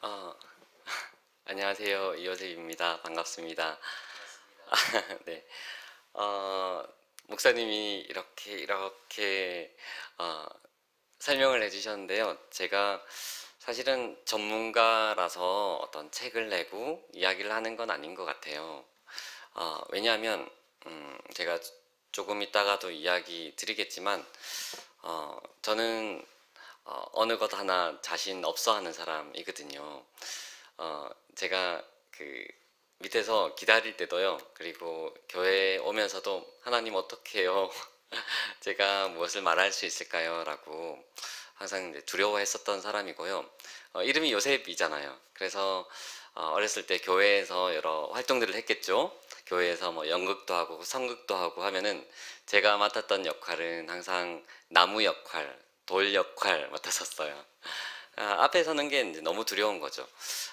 어, 안녕하세요. 이호셉입니다. 반갑습니다. 네. 어, 목사님이 이렇게 어, 설명을 해주셨는데요. 제가 사실은 전문가라서 어떤 책을 내고 이야기를 하는 건 아닌 것 같아요. 왜냐하면 제가 조금 있다가도 이야기 드리겠지만 저는 어느 것 하나 자신 없어 하는 사람이거든요. 제가 그 밑에서 기다릴 때도요, 그리고 교회에 오면서도 하나님 어떻게 해요? 제가 무엇을 말할 수 있을까요? 라고 항상 이제 두려워했었던 사람이고요. 이름이 요셉이잖아요. 그래서 어렸을 때 교회에서 여러 활동들을 했겠죠. 교회에서 뭐 연극도 하고 성극도 하고 하면은 제가 맡았던 역할은 항상 나무 역할, 돌 역할 맡았었어요. 앞에 서는 게 이제 너무 두려운 거죠.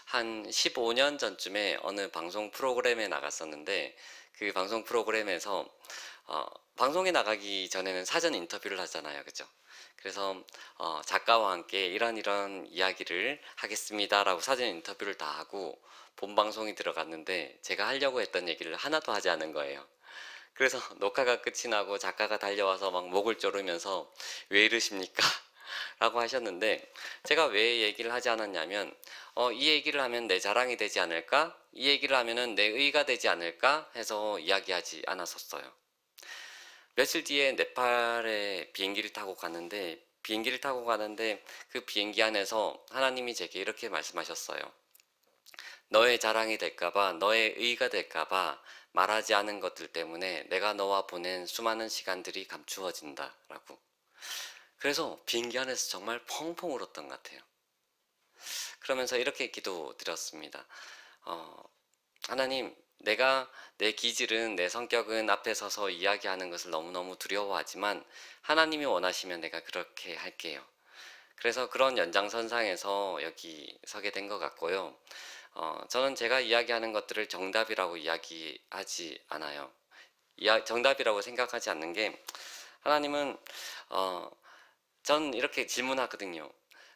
한 15년 전쯤에 어느 방송 프로그램에 나갔었는데 그 방송 프로그램에서 어, 방송에 나가기 전에는 사전 인터뷰를 하잖아요. 그죠? 그래서 작가와 함께 이런 이야기를 하겠습니다라고 사전 인터뷰를 다 하고 본 방송이 들어갔는데 제가 하려고 했던 얘기를 하나도 하지 않은 거예요. 그래서 녹화가 끝이 나고 작가가 달려와서 막 목을 조르면서 왜 이러십니까? 라고 하셨는데 제가 왜 얘기를 하지 않았냐면 이 얘기를 하면 내 자랑이 되지 않을까? 이 얘기를 하면은 내 의의가 되지 않을까? 해서 이야기하지 않았었어요. 며칠 뒤에 네팔에 비행기를 타고 가는데 그 비행기 안에서 하나님이 제게 이렇게 말씀하셨어요. 너의 자랑이 될까봐, 너의 의의가 될까봐 말하지 않은 것들 때문에 내가 너와 보낸 수많은 시간들이 감추어진다. 라고. 그래서 비행기 안에서 정말 펑펑 울었던 것 같아요. 그러면서 이렇게 기도드렸습니다. 어, 하나님, 내가 내 기질은 내 성격은 앞에 서서 이야기하는 것을 너무너무 두려워하지만 하나님이 원하시면 내가 그렇게 할게요. 그래서 그런 연장선상에서 여기 서게 된 것 같고요. 저는 제가 이야기하는 것들을 정답이라고 이야기하지 않아요. 정답이라고 생각하지 않는 게 하나님은 어, 전 이렇게 질문하거든요.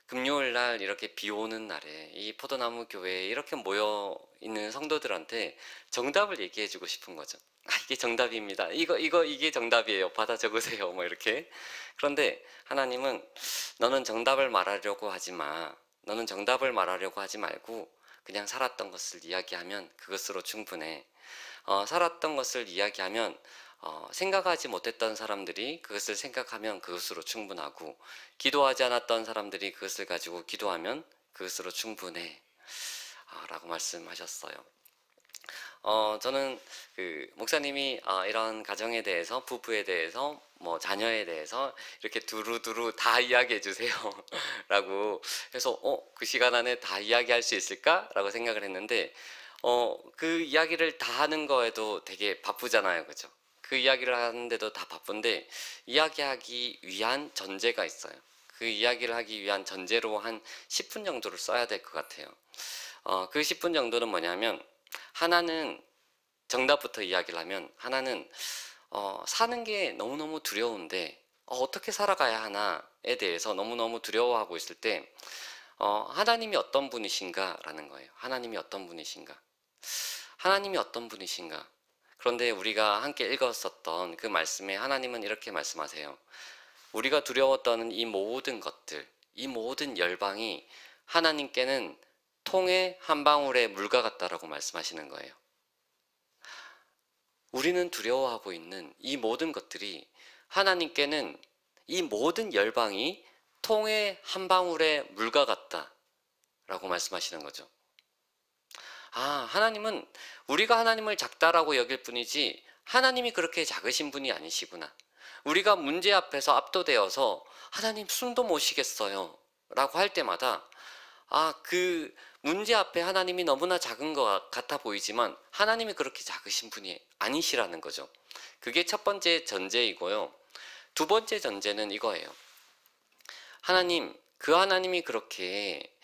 금요일 날 이렇게 비 오는 날에 이 포도나무 교회에 이렇게 모여 있는 성도들한테 정답을 얘기해 주고 싶은 거죠. 이게 정답입니다. 이게 정답이에요. 받아 적으세요. 뭐 이렇게. 그런데 하나님은 너는 정답을 말하려고 하지 마. 너는 정답을 말하려고 하지 말고 그냥 살았던 것을 이야기하면 그것으로 충분해. 살았던 것을 이야기하면 생각하지 못했던 사람들이 그것을 생각하면 그것으로 충분하고 기도하지 않았던 사람들이 그것을 가지고 기도하면 그것으로 충분해 라고 말씀하셨어요. 저는 그 목사님이 이런 가정에 대해서 부부에 대해서 뭐 자녀에 대해서 이렇게 두루두루 다 이야기해 주세요 라고 해서 그 시간 안에 다 이야기할 수 있을까? 라고 생각을 했는데 그 이야기를 다 하는 거에도 되게 바쁘잖아요. 그죠? 그 이야기를 하는데도 다 바쁜데 이야기하기 위한 전제가 있어요. 그 이야기를 하기 위한 전제로 한 10분 정도를 써야 될 것 같아요. 그 10분 정도는 뭐냐면 하나는 정답부터 이야기를 하면 하나는 사는 게 너무너무 두려운데 어떻게 살아가야 하나에 대해서 너무너무 두려워하고 있을 때 하나님이 어떤 분이신가 라는 거예요. 하나님이 어떤 분이신가? 하나님이 어떤 분이신가? 그런데 우리가 함께 읽었었던 그 말씀에 하나님은 이렇게 말씀하세요. 우리가 두려웠던 이 모든 것들, 이 모든 열방이 하나님께는 통의 한 방울의 물과 같다라고 말씀하시는 거예요. 우리는 두려워하고 있는 이 모든 것들이 하나님께는 이 모든 열방이 통의 한 방울의 물과 같다라고 말씀하시는 거죠. 하나님은 우리가 하나님을 작다라고 여길 뿐이지 하나님이 그렇게 작으신 분이 아니시구나. 우리가 문제 앞에서 압도되어서 하나님 숨도 못 쉬겠어요 라고 할 때마다 그 문제 앞에 하나님이 너무나 작은 것 같아 보이지만 하나님이 그렇게 작으신 분이 아니시라는 거죠. 그게 첫 번째 전제이고요. 두 번째 전제는 이거예요. 그 하나님이 그렇게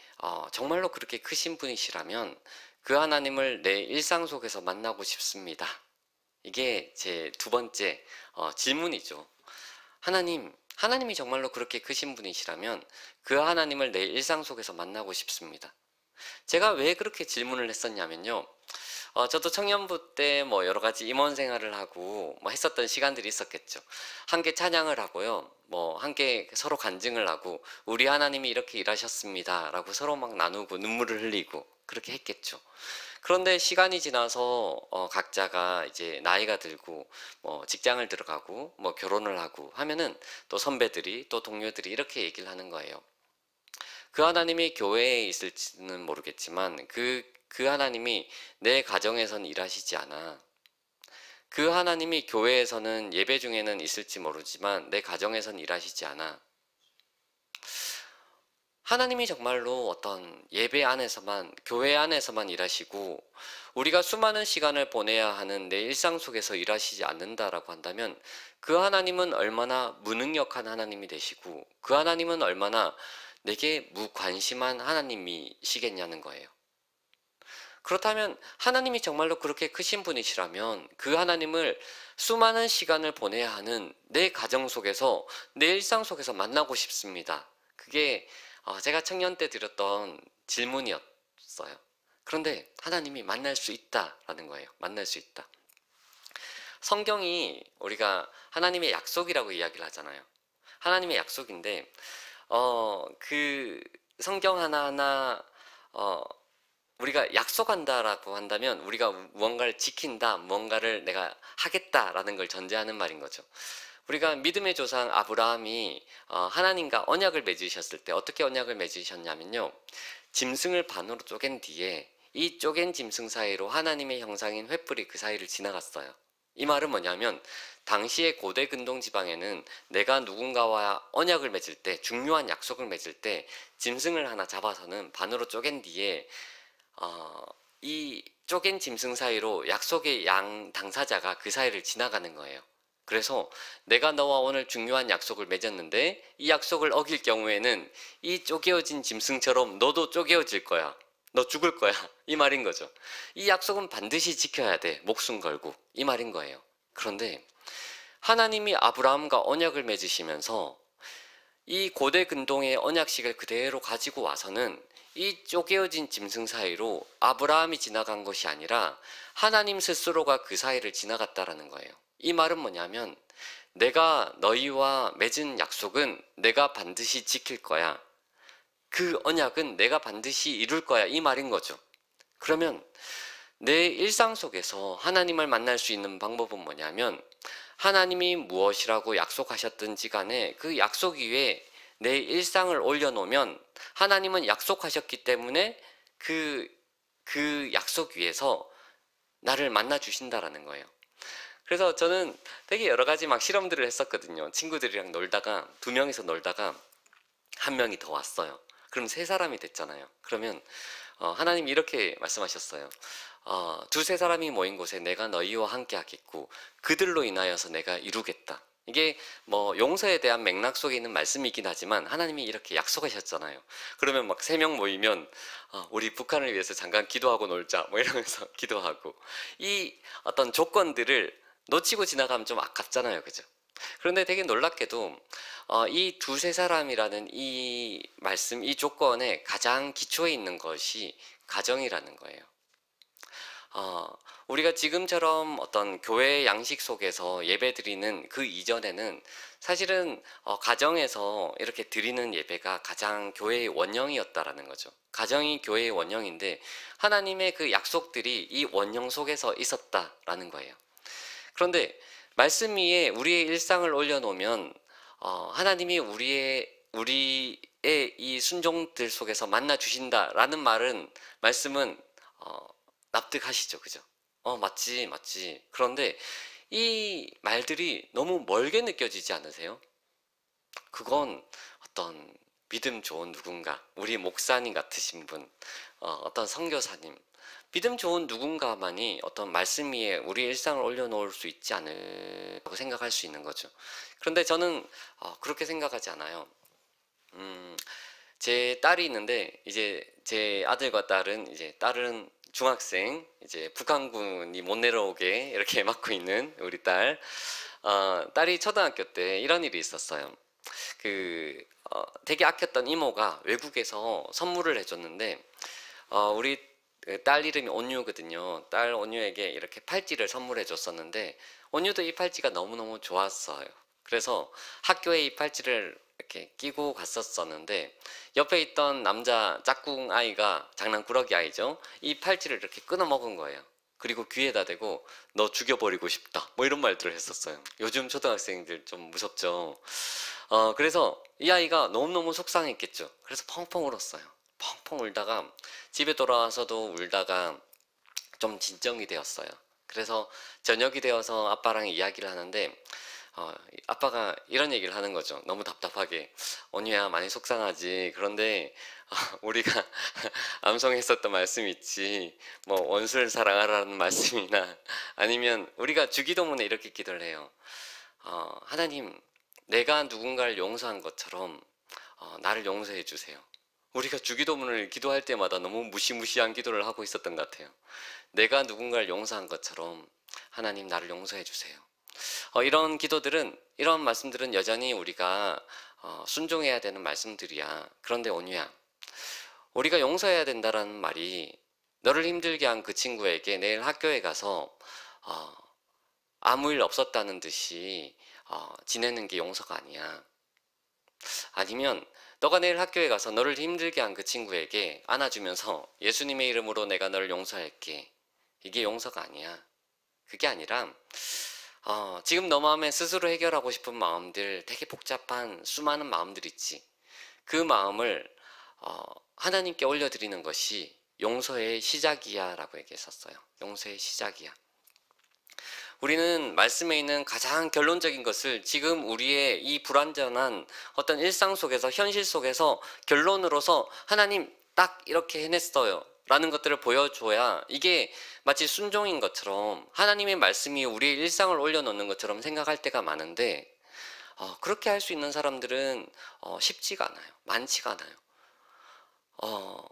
정말로 그렇게 크신 분이시라면 그 하나님을 내 일상 속에서 만나고 싶습니다. 이게 제 두 번째 질문이죠. 하나님이 정말로 그렇게 크신 분이시라면 그 하나님을 내 일상 속에서 만나고 싶습니다. 제가 왜 그렇게 질문을 했었냐면요. 저도 청년부 때 뭐 여러 가지 임원 생활을 하고 뭐 했었던 시간들이 있었겠죠. 함께 찬양을 하고요. 뭐 함께 서로 간증을 하고 우리 하나님이 이렇게 일하셨습니다. 라고 서로 막 나누고 눈물을 흘리고 그렇게 했겠죠. 그런데 시간이 지나서 각자가 이제 나이가 들고 뭐 직장을 들어가고 뭐 결혼을 하고 하면은 또 선배들이 또 동료들이 이렇게 얘기를 하는 거예요. 그 하나님이 교회에 있을지는 모르겠지만 그 하나님이 내 가정에선 일하시지 않아. 그 하나님이 교회에서는 예배 중에는 있을지 모르지만 내 가정에선 일하시지 않아. 하나님이 정말로 어떤 예배 안에서만, 교회 안에서만 일하시고 우리가 수많은 시간을 보내야 하는 내 일상 속에서 일하시지 않는다라고 한다면 그 하나님은 얼마나 무능력한 하나님이 되시고 그 하나님은 얼마나 내게 무관심한 하나님이시겠냐는 거예요. 그렇다면 하나님이 정말로 그렇게 크신 분이시라면 그 하나님을 수많은 시간을 보내야 하는 내 가정 속에서 내 일상 속에서 만나고 싶습니다. 그게 제가 청년 때 드렸던 질문이었어요. 그런데 하나님이 만날 수 있다라는 거예요. 만날 수 있다. 성경이 우리가 하나님의 약속이라고 이야기를 하잖아요. 하나님의 약속인데 그 성경 하나하나 우리가 약속한다라고 한다면 우리가 무언가를 지킨다, 무언가를 내가 하겠다라는 걸 전제하는 말인 거죠. 우리가 믿음의 조상 아브라함이 하나님과 언약을 맺으셨을 때 어떻게 언약을 맺으셨냐면요. 짐승을 반으로 쪼갠 뒤에 이 쪼갠 짐승 사이로 하나님의 형상인 횃불이 그 사이를 지나갔어요. 이 말은 뭐냐면 당시의 고대 근동 지방에는 내가 누군가와 언약을 맺을 때, 중요한 약속을 맺을 때 짐승을 하나 잡아서는 반으로 쪼갠 뒤에 이 쪼갠 짐승 사이로 약속의 양 당사자가 그 사이를 지나가는 거예요. 그래서 내가 너와 오늘 중요한 약속을 맺었는데 이 약속을 어길 경우에는 이 쪼개어진 짐승처럼 너도 쪼개어질 거야. 너 죽을 거야. 이 말인 거죠. 이 약속은 반드시 지켜야 돼. 목숨 걸고. 이 말인 거예요. 그런데 하나님이 아브라함과 언약을 맺으시면서 이 고대 근동의 언약식을 그대로 가지고 와서는 이 쪼개어진 짐승 사이로 아브라함이 지나간 것이 아니라 하나님 스스로가 그 사이를 지나갔다라는 거예요. 이 말은 뭐냐면 내가 너희와 맺은 약속은 내가 반드시 지킬 거야. 그 언약은 내가 반드시 이룰 거야. 이 말인 거죠. 그러면 내 일상 속에서 하나님을 만날 수 있는 방법은 뭐냐면 하나님이 무엇이라고 약속하셨든지 간에 그 약속 위에 내 일상을 올려놓으면 하나님은 약속하셨기 때문에 그 약속 위에서 나를 만나 주신다라는 거예요. 그래서 저는 되게 여러 가지 막 실험들을 했었거든요. 친구들이랑 놀다가 두 명이서 놀다가 한 명이 더 왔어요. 그럼 세 사람이 됐잖아요. 그러면 하나님이 이렇게 말씀하셨어요. 두세 사람이 모인 곳에 내가 너희와 함께 하겠고 그들로 인하여서 내가 이루겠다. 이게 뭐 용서에 대한 맥락 속에 있는 말씀이긴 하지만 하나님이 이렇게 약속하셨잖아요. 그러면 막 세 명 모이면 우리 북한을 위해서 잠깐 기도하고 놀자 뭐 이러면서 기도하고 이 어떤 조건들을 놓치고 지나가면 좀 아깝잖아요. 그죠? 그런데 되게 놀랍게도 이 두세 사람이라는 이 말씀, 이 조건에 가장 기초에 있는 것이 가정이라는 거예요. 우리가 지금처럼 어떤 교회 양식 속에서 예배 드리는 그 이전에는 사실은 가정에서 이렇게 드리는 예배가 가장 교회의 원형이었다라는 거죠. 가정이 교회의 원형인데 하나님의 그 약속들이 이 원형 속에서 있었다라는 거예요. 그런데 말씀 위에 우리의 일상을 올려놓으면 하나님이 우리의 이 순종들 속에서 만나 주신다라는 말씀은 납득하시죠, 그죠? 맞지, 맞지. 그런데 이 말들이 너무 멀게 느껴지지 않으세요? 그건 어떤 믿음 좋은 누군가, 우리 목사님 같으신 분, 어떤 선교사님, 믿음 좋은 누군가만이 어떤 말씀 위에 우리 일상을 올려놓을 수 있지 않을까 생각할 수 있는 거죠. 그런데 저는 그렇게 생각하지 않아요. 제 딸이 있는데 이제 제 아들과 딸은 이제 딸은 중학생, 이제 북한군이 못 내려오게 이렇게 막고 있는 우리 딸. 딸이 초등학교 때 이런 일이 있었어요. 되게 아꼈던 이모가 외국에서 선물을 해줬는데 우리 딸 이름이 온유거든요. 딸 온유에게 이렇게 팔찌를 선물해 줬었는데 온유도 이 팔찌가 너무너무 좋았어요. 그래서 학교에 이 팔찌를 이렇게 끼고 갔었었는데 옆에 있던 남자 짝꿍 아이가 장난꾸러기 아이죠. 이 팔찌를 이렇게 끊어 먹은 거예요. 그리고 귀에다 대고 너 죽여버리고 싶다 뭐 이런 말들을 했었어요. 요즘 초등학생들 좀 무섭죠. 그래서 이 아이가 너무너무 속상했겠죠. 그래서 펑펑 울었어요. 펑펑 울다가 집에 돌아와서도 울다가 좀 진정이 되었어요. 그래서 저녁이 되어서 아빠랑 이야기를 하는데 아빠가 이런 얘기를 하는 거죠. 너무 답답하게. 온유야 많이 속상하지. 그런데 우리가 암송했었던 말씀이 있지. 뭐 원수를 사랑하라는 말씀이나 아니면 우리가 주기도문에 이렇게 기도를 해요. 하나님 내가 누군가를 용서한 것처럼 나를 용서해 주세요. 우리가 주기도문을 기도할 때마다 너무 무시무시한 기도를 하고 있었던 것 같아요. 내가 누군가를 용서한 것처럼 하나님 나를 용서해 주세요. 이런 기도들은, 이런 말씀들은 여전히 우리가 순종해야 되는 말씀들이야. 그런데 온유야, 우리가 용서해야 된다라는 말이 너를 힘들게 한 그 친구에게 내일 학교에 가서 아무 일 없었다는 듯이 지내는 게 용서가 아니야. 아니면 너가 내일 학교에 가서 너를 힘들게 한 그 친구에게 안아주면서 예수님의 이름으로 내가 너를 용서할게. 이게 용서가 아니야. 그게 아니라 지금 너 마음에 스스로 해결하고 싶은 마음들, 되게 복잡한 수많은 마음들 있지. 그 마음을 하나님께 올려드리는 것이 용서의 시작이야 라고 얘기했었어요. 용서의 시작이야. 우리는 말씀에 있는 가장 결론적인 것을 지금 우리의 이 불완전한 어떤 일상 속에서, 현실 속에서 결론으로서 하나님 딱 이렇게 해냈어요 라는 것들을 보여줘야 이게 마치 순종인 것처럼, 하나님의 말씀이 우리의 일상을 올려놓는 것처럼 생각할 때가 많은데 그렇게 할 수 있는 사람들은 쉽지가 않아요. 많지가 않아요.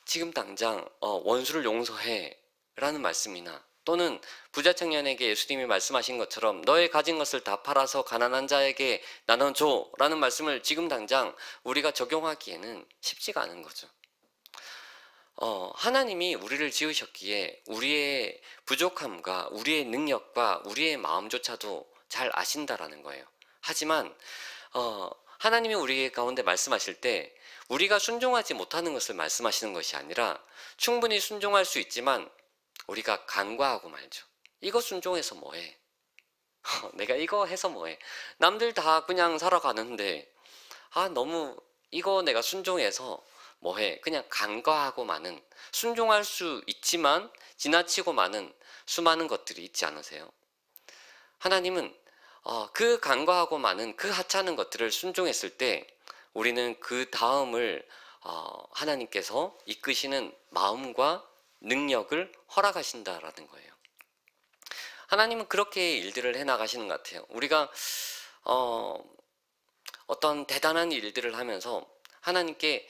지금 당장 원수를 용서해 라는 말씀이나, 또는 부자 청년에게 예수님이 말씀하신 것처럼 너의 가진 것을 다 팔아서 가난한 자에게 나눠줘 라는 말씀을 지금 당장 우리가 적용하기에는 쉽지가 않은 거죠. 하나님이 우리를 지으셨기에 우리의 부족함과 우리의 능력과 우리의 마음조차도 잘 아신다라는 거예요. 하지만 하나님이 우리 가운데 말씀하실 때 우리가 순종하지 못하는 것을 말씀하시는 것이 아니라 충분히 순종할 수 있지만 우리가 간과하고 말죠. 이거 순종해서 뭐해? 내가 이거 해서 뭐해? 남들 다 그냥 살아가는데 너무 이거 내가 순종해서 뭐해? 그냥 간과하고 마는, 순종할 수 있지만 지나치고 마는 수많은 것들이 있지 않으세요? 하나님은 그 간과하고 마는 그 하찮은 것들을 순종했을 때 우리는 그 다음을 하나님께서 이끄시는 마음과 능력을 허락하신다라는 거예요. 하나님은 그렇게 일들을 해나가시는 것 같아요. 우리가 어떤 대단한 일들을 하면서 하나님께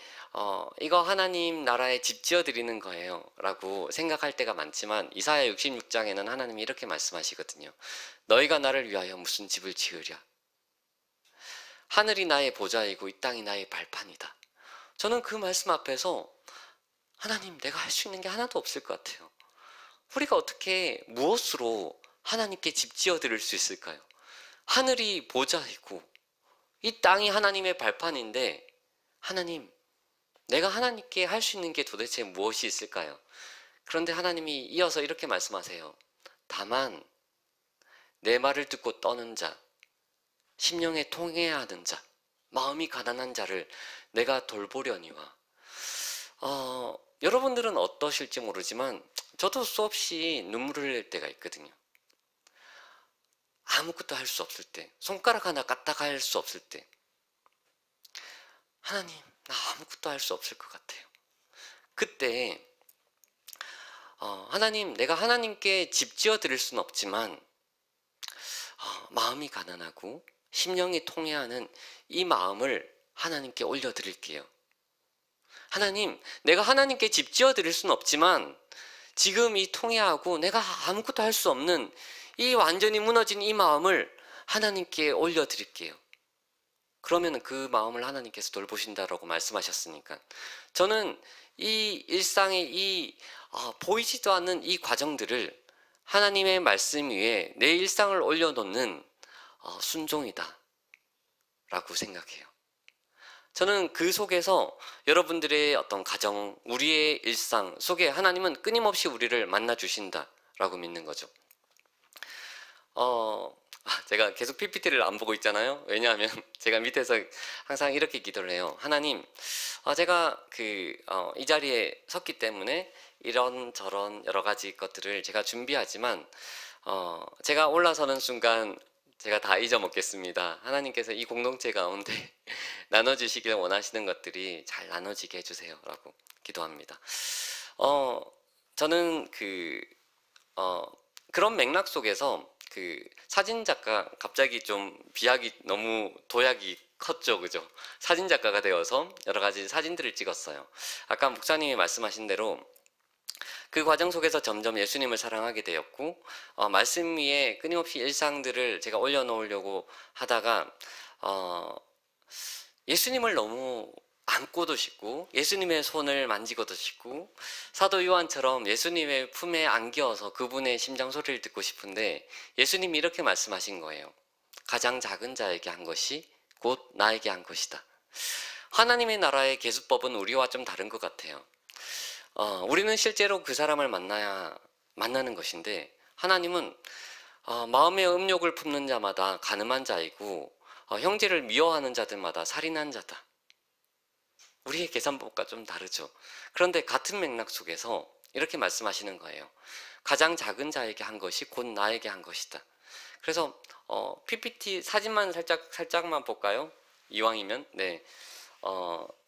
이거 하나님 나라에 집 지어 드리는 거예요 라고 생각할 때가 많지만, 이사야 66장에는 하나님이 이렇게 말씀하시거든요. 너희가 나를 위하여 무슨 집을 지으랴? 하늘이 나의 보좌이고 이 땅이 나의 발판이다. 저는 그 말씀 앞에서 하나님, 내가 할 수 있는 게 하나도 없을 것 같아요. 우리가 어떻게 무엇으로 하나님께 집 지어 드릴 수 있을까요? 하늘이 보좌이고 이 땅이 하나님의 발판인데, 하나님, 내가 하나님께 할 수 있는 게 도대체 무엇이 있을까요? 그런데 하나님이 이어서 이렇게 말씀하세요. 다만 내 말을 듣고 떠는 자, 심령에 통해야 하는 자, 마음이 가난한 자를 내가 돌보려니와. 여러분들은 어떠실지 모르지만 저도 수없이 눈물을 흘릴 때가 있거든요. 아무것도 할 수 없을 때, 손가락 하나 까딱 할 수 없을 때, 하나님, 나 아무것도 할 수 없을 것 같아요. 그때 하나님, 내가 하나님께 집 지어 드릴 수는 없지만 마음이 가난하고 심령이 통해하는 이 마음을 하나님께 올려드릴게요. 하나님, 내가 하나님께 집 지어 드릴 수는 없지만 지금 이 통해하고 내가 아무것도 할 수 없는 이 완전히 무너진 이 마음을 하나님께 올려드릴게요. 그러면 그 마음을 하나님께서 돌보신다라고 말씀하셨으니까 저는 이 일상의 이 보이지도 않는 이 과정들을 하나님의 말씀 위에 내 일상을 올려놓는 순종이다 라고 생각해요. 저는 그 속에서 여러분들의 어떤 가정, 우리의 일상 속에 하나님은 끊임없이 우리를 만나 주신다 라고 믿는 거죠. 제가 계속 PPT를 안 보고 있잖아요. 왜냐하면 제가 밑에서 항상 이렇게 기도를 해요. 하나님, 제가 이 자리에 섰기 때문에 이런저런 여러 가지 것들을 제가 준비하지만 제가 올라서는 순간 제가 다 잊어먹겠습니다. 하나님께서 이 공동체 가운데 나눠주시길 원하시는 것들이 잘 나눠지게 해주세요 라고 기도합니다. 저는 그런 맥락 속에서 사진작가, 갑자기 좀 비약이 너무 도약이 컸죠, 그죠? 사진작가가 되어서 여러 가지 사진들을 찍었어요. 아까 목사님이 말씀하신 대로 그 과정 속에서 점점 예수님을 사랑하게 되었고 말씀 위에 끊임없이 일상들을 제가 올려놓으려고 하다가 예수님을 너무 안고도 싶고 예수님의 손을 만지고도 싶고 사도 요한처럼 예수님의 품에 안겨서 그분의 심장 소리를 듣고 싶은데 예수님이 이렇게 말씀하신 거예요. 가장 작은 자에게 한 것이 곧 나에게 한 것이다. 하나님의 나라의 계수법은 우리와 좀 다른 것 같아요. 우리는 실제로 그 사람을 만나는 것인데 하나님은 마음의 음욕을 품는 자마다 간음한 자이고 형제를 미워하는 자들마다 살인한 자다. 우리의 계산법과 좀 다르죠. 그런데 같은 맥락 속에서 이렇게 말씀하시는 거예요. 가장 작은 자에게 한 것이 곧 나에게 한 것이다. 그래서 PPT 사진만 살짝만 볼까요? 이왕이면. 네.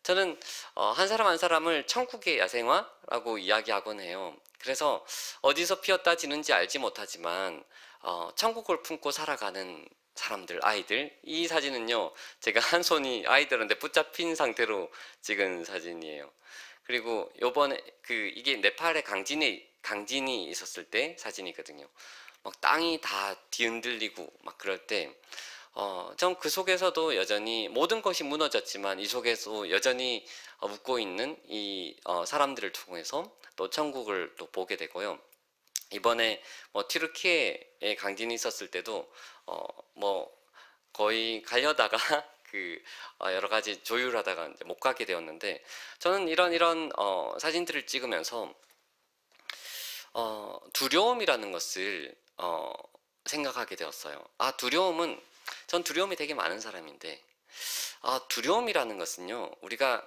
저는 한 사람 한 사람을 천국의 야생화라고 이야기하곤 해요. 그래서 어디서 피었다 지는지 알지 못하지만 천국을 품고 살아가는 사람들, 아이들. 이 사진은요, 제가 한 손이 아이들한테 붙잡힌 상태로 찍은 사진이에요. 그리고 요번에 이게 네팔에 강진이 있었을 때 사진이거든요. 막 땅이 다 뒤흔들리고 막 그럴 때 전 그 속에서도 여전히 모든 것이 무너졌지만 이 속에서 여전히 웃고 있는 이 사람들을 통해서 또 천국을 또 보게 되고요. 이번에 튀르키예에 강진이 있었을 때도 거의 가려다가 여러 가지 조율하다가 이제 못 가게 되었는데 저는 이런 사진들을 찍으면서 두려움이라는 것을 생각하게 되었어요. 전 두려움이 되게 많은 사람인데 두려움이라는 것은요 우리가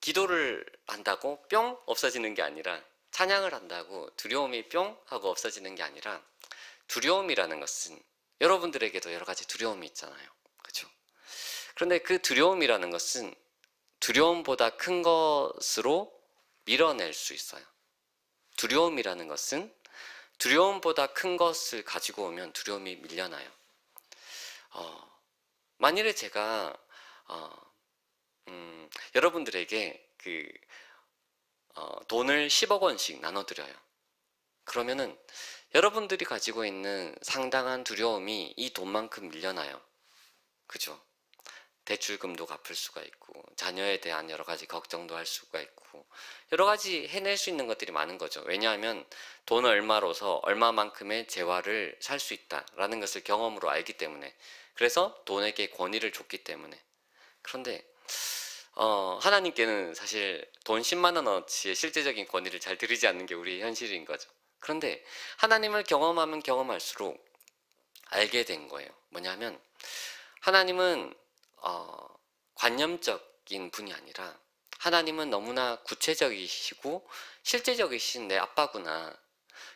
기도를 한다고 뿅 없어지는 게 아니라 찬양을 한다고 두려움이 뿅 하고 없어지는 게 아니라 두려움이라는 것은 여러분들에게도 여러 가지 두려움이 있잖아요. 그렇죠? 그런데 그 두려움이라는 것은 두려움보다 큰 것으로 밀어낼 수 있어요. 두려움이라는 것은 두려움보다 큰 것을 가지고 오면 두려움이 밀려나요. 만일에 제가 여러분들에게 돈을 10억 원씩 나눠드려요. 그러면은 여러분들이 가지고 있는 상당한 두려움이 이 돈만큼 밀려나요. 그죠? 대출금도 갚을 수가 있고 자녀에 대한 여러 가지 걱정도 할 수가 있고 여러 가지 해낼 수 있는 것들이 많은 거죠. 왜냐하면 돈 얼마로서 얼마만큼의 재화를 살 수 있다라는 것을 경험으로 알기 때문에 그래서 돈에게 권위를 줬기 때문에 그런데 하나님께는 사실 돈 10만 원어치의 실제적인 권위를 잘 드리지 않는 게 우리의 현실인 거죠. 그런데 하나님을 경험하면 경험할수록 알게 된 거예요. 뭐냐면 하나님은 관념적인 분이 아니라 하나님은 너무나 구체적이시고 실제적이신 내 아빠구나.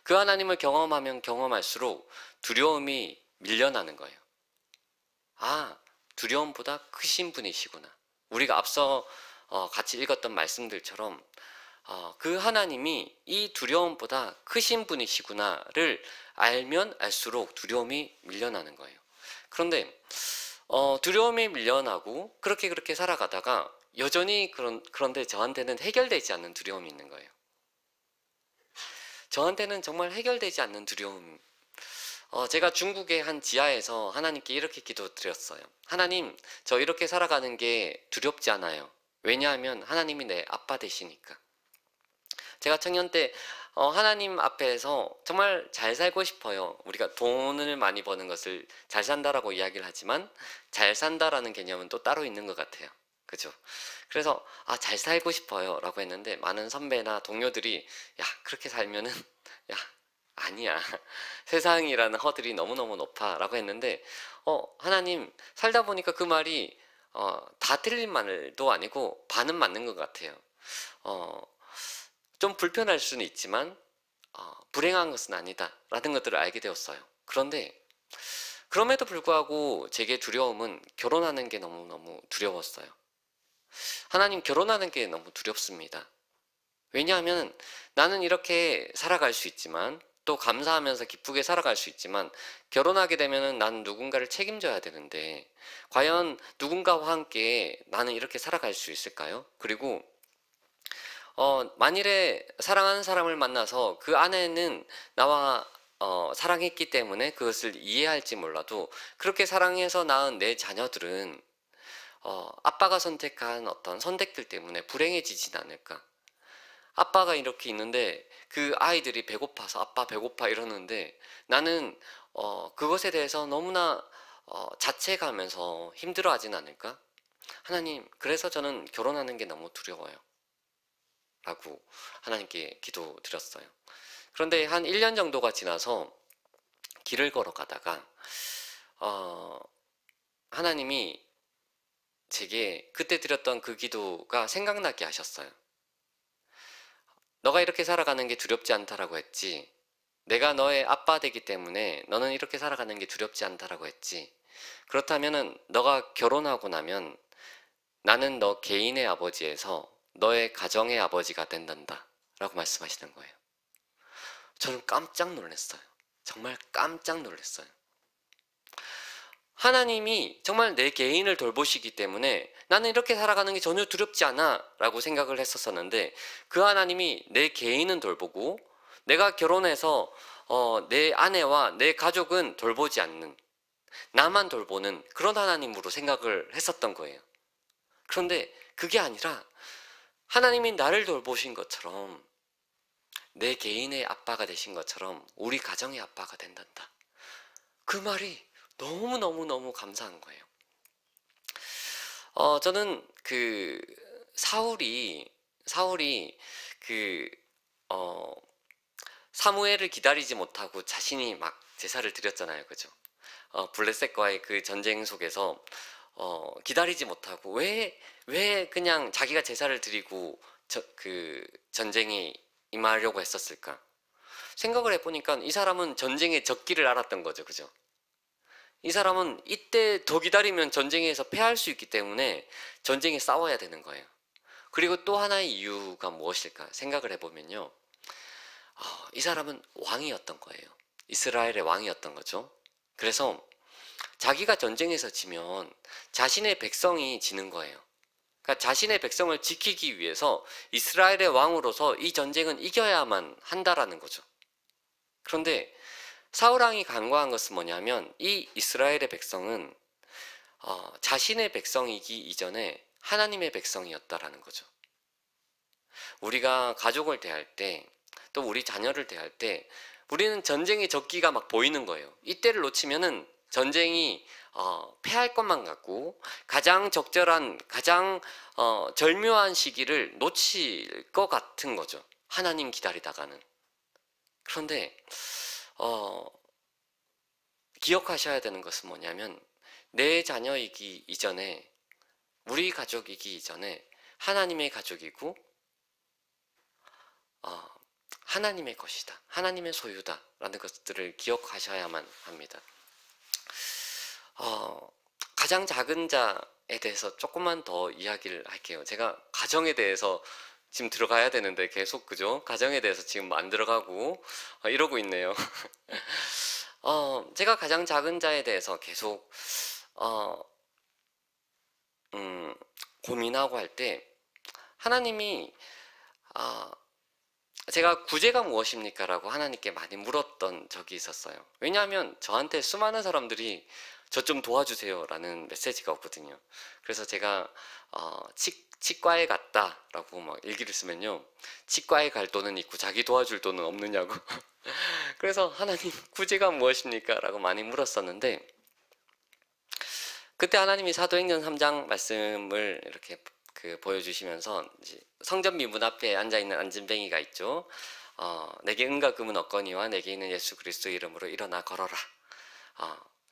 그 하나님을 경험하면 경험할수록 두려움이 밀려나는 거예요. 두려움보다 크신 분이시구나. 우리가 앞서 같이 읽었던 말씀들처럼 그 하나님이 이 두려움보다 크신 분이시구나를 알면 알수록 두려움이 밀려나는 거예요. 그런데 두려움이 밀려나고 그렇게 살아가다가 여전히 그런데 저한테는 해결되지 않는 두려움이 있는 거예요. 저한테는 정말 해결되지 않는 두려움. 제가 중국의 한 지하에서 하나님께 이렇게 기도드렸어요. 하나님, 저 이렇게 살아가는 게 두렵지 않아요. 왜냐하면 하나님이 내 아빠 되시니까. 제가 청년 때 하나님 앞에서 정말 잘 살고 싶어요. 우리가 돈을 많이 버는 것을 잘 산다라고 이야기를 하지만 잘 산다라는 개념은 또 따로 있는 것 같아요. 그죠? 그래서 잘 살고 싶어요 라고 했는데 많은 선배나 동료들이 야, 그렇게 살면은 야, 아니야. 세상이라는 허들이 너무너무 높아 라고 했는데 하나님 살다 보니까 그 말이 다 틀린 말도 아니고 반은 맞는 것 같아요. 어, 좀 불편할 수는 있지만 불행한 것은 아니다 라는 것들을 알게 되었어요. 그런데 그럼에도 불구하고 제게 두려움은 결혼하는 게 너무너무 두려웠어요. 하나님, 결혼하는 게 너무 두렵습니다. 왜냐하면 나는 이렇게 살아갈 수 있지만 또 감사하면서 기쁘게 살아갈 수 있지만 결혼하게 되면 나는 누군가를 책임져야 되는데 과연 누군가와 함께 나는 이렇게 살아갈 수 있을까요? 그리고 만일에 사랑하는 사람을 만나서 그 안에는 나와 사랑했기 때문에 그것을 이해할지 몰라도 그렇게 사랑해서 낳은 내 자녀들은 아빠가 선택한 어떤 선택들 때문에 불행해지진 않을까. 아빠가 이렇게 있는데 그 아이들이 배고파서 아빠 배고파 이러는데 나는 그것에 대해서 너무나 자책하면서 힘들어하진 않을까? 하나님, 그래서 저는 결혼하는 게 너무 두려워요. 라고 하나님께 기도드렸어요. 그런데 한 1년 정도가 지나서 길을 걸어가다가 하나님이 제게 그때 드렸던 그 기도가 생각나게 하셨어요. 너가 이렇게 살아가는 게 두렵지 않다라고 했지. 내가 너의 아빠 되기 때문에 너는 이렇게 살아가는 게 두렵지 않다라고 했지. 그렇다면은 너가 결혼하고 나면 나는 너 개인의 아버지에서 너의 가정의 아버지가 된단다 라고 말씀하시는 거예요. 저는 깜짝 놀랐어요. 정말 깜짝 놀랐어요. 하나님이 정말 내 개인을 돌보시기 때문에 나는 이렇게 살아가는 게 전혀 두렵지 않아 라고 생각을 했었었는데 그 하나님이 내 개인은 돌보고 내가 결혼해서 내 아내와 내 가족은 돌보지 않는, 나만 돌보는 그런 하나님으로 생각을 했었던 거예요. 그런데 그게 아니라 하나님이 나를 돌보신 것처럼 내 개인의 아빠가 되신 것처럼 우리 가정의 아빠가 된단다. 그 말이 너무너무너무 감사한 거예요. 저는 그 사울이 그 사무엘을 기다리지 못하고 자신이 막 제사를 드렸잖아요. 그죠? 블레셋과의 그 전쟁 속에서 기다리지 못하고 왜 그냥 자기가 제사를 드리고 그 전쟁에 임하려고 했었을까? 생각을 해보니까 이 사람은 전쟁에 졌기를 알았던 거죠. 그죠? 이 사람은 이때 더 기다리면 전쟁에서 패할 수 있기 때문에 전쟁에 싸워야 되는 거예요. 그리고 또 하나의 이유가 무엇일까 생각을 해보면요. 이 사람은 왕이었던 거예요. 이스라엘의 왕이었던 거죠. 그래서 자기가 전쟁에서 지면 자신의 백성이 지는 거예요. 그러니까 자신의 백성을 지키기 위해서 이스라엘의 왕으로서 이 전쟁은 이겨야만 한다라는 거죠. 그런데 사울왕이 간과한 것은 뭐냐면 이 이스라엘의 백성은 자신의 백성이기 이전에 하나님의 백성이었다라는 거죠. 우리가 가족을 대할 때 또 우리 자녀를 대할 때 우리는 전쟁의 적기가 막 보이는 거예요. 이때를 놓치면은 전쟁이 패할 것만 같고 가장 적절한 가장 절묘한 시기를 놓칠 것 같은 거죠. 하나님 기다리다가는. 그런데 기억하셔야 되는 것은 뭐냐면 내 자녀이기 이전에 우리 가족이기 이전에 하나님의 가족이고 하나님의 것이다. 하나님의 소유다. 라는 것들을 기억하셔야만 합니다. 가장 작은 자에 대해서 조금만 더 이야기를 할게요. 제가 가정에 대해서 지금 들어가야 되는데 계속 그죠? 가정에 대해서 지금 안 들어가고 이러고 있네요. 제가 가장 작은 자에 대해서 계속 고민하고 할 때 하나님이 제가 구제가 무엇입니까? 라고 하나님께 많이 물었던 적이 있었어요. 왜냐하면 저한테 수많은 사람들이 저 좀 도와주세요 라는 메시지가 없거든요. 그래서 제가 치과에 갔다 라고 막 일기를 쓰면요, 치과에 갈 돈은 있고 자기 도와줄 돈은 없느냐고. 그래서 하나님, 구제가 무엇입니까? 라고 많이 물었었는데, 그때 하나님이 사도행전 3장 말씀을 이렇게 보여주시면서, 이제 성전 미문 앞에 앉아있는 안진뱅이가 있죠. 내게 은과 금은 없거니와 내게 있는 예수 그리스도 이름으로 일어나 걸어라.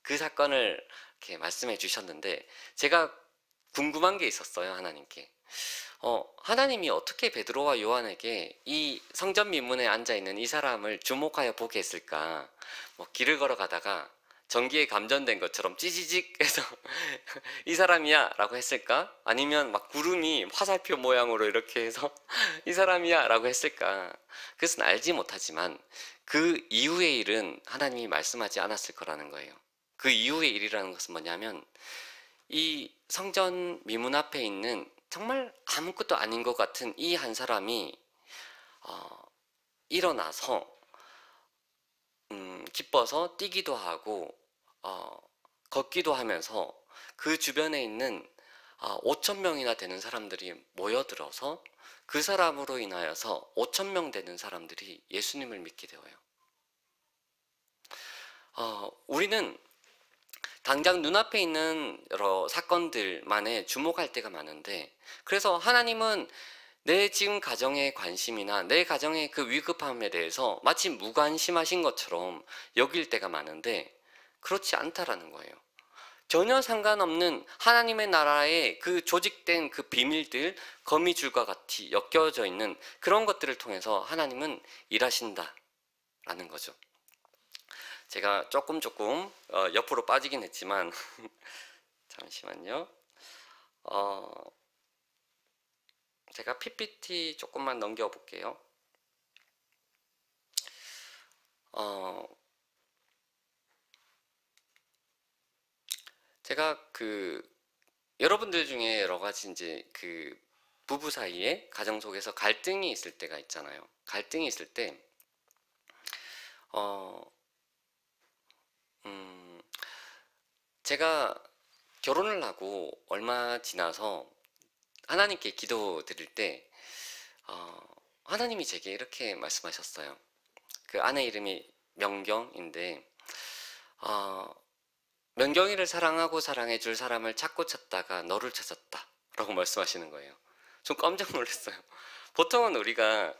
그 사건을 이렇게 말씀해 주셨는데, 제가 궁금한 게 있었어요. 하나님께. 하나님이 어떻게 베드로와 요한에게 이 성전 미문에 앉아있는 이 사람을 주목하여 보게 했을까? 뭐 길을 걸어가다가 전기에 감전된 것처럼 찌지직 해서 이 사람이야 라고 했을까? 아니면 막 구름이 화살표 모양으로 이렇게 해서 이 사람이야 라고 했을까? 그것은 알지 못하지만 그 이후의 일은 하나님이 말씀하지 않았을 거라는 거예요. 그 이후의 일이라는 것은 뭐냐면, 이 성전 미문 앞에 있는 정말 아무것도 아닌 것 같은 이 한 사람이 일어나서 기뻐서 뛰기도 하고 걷기도 하면서 그 주변에 있는 5천 명이나 되는 사람들이 모여들어서 그 사람으로 인하여서 5천 명 되는 사람들이 예수님을 믿게 되어요. 우리는 당장 눈앞에 있는 여러 사건들만에 주목할 때가 많은데, 그래서 하나님은 내 지금 가정의 관심이나 내 가정의 그 위급함에 대해서 마치 무관심하신 것처럼 여길 때가 많은데, 그렇지 않다라는 거예요. 전혀 상관없는 하나님의 나라의 그 조직된 그 비밀들, 거미줄과 같이 엮여져 있는 그런 것들을 통해서 하나님은 일하신다라는 거죠. 제가 조금 옆으로 빠지긴 했지만 잠시만요. 제가 PPT 조금만 넘겨 볼게요. 제가 여러분들 중에 여러 가지 이제 부부 사이에 가정 속에서 갈등이 있을 때가 있잖아요. 갈등이 있을 때 제가 결혼을 하고 얼마 지나서 하나님께 기도 드릴 때 하나님이 제게 이렇게 말씀하셨어요. 그 아내 이름이 명경인데, 명경이를 사랑하고 사랑해줄 사람을 찾고 찾다가 너를 찾았다 라고 말씀하시는 거예요. 좀 깜짝 놀랐어요. 보통은 우리가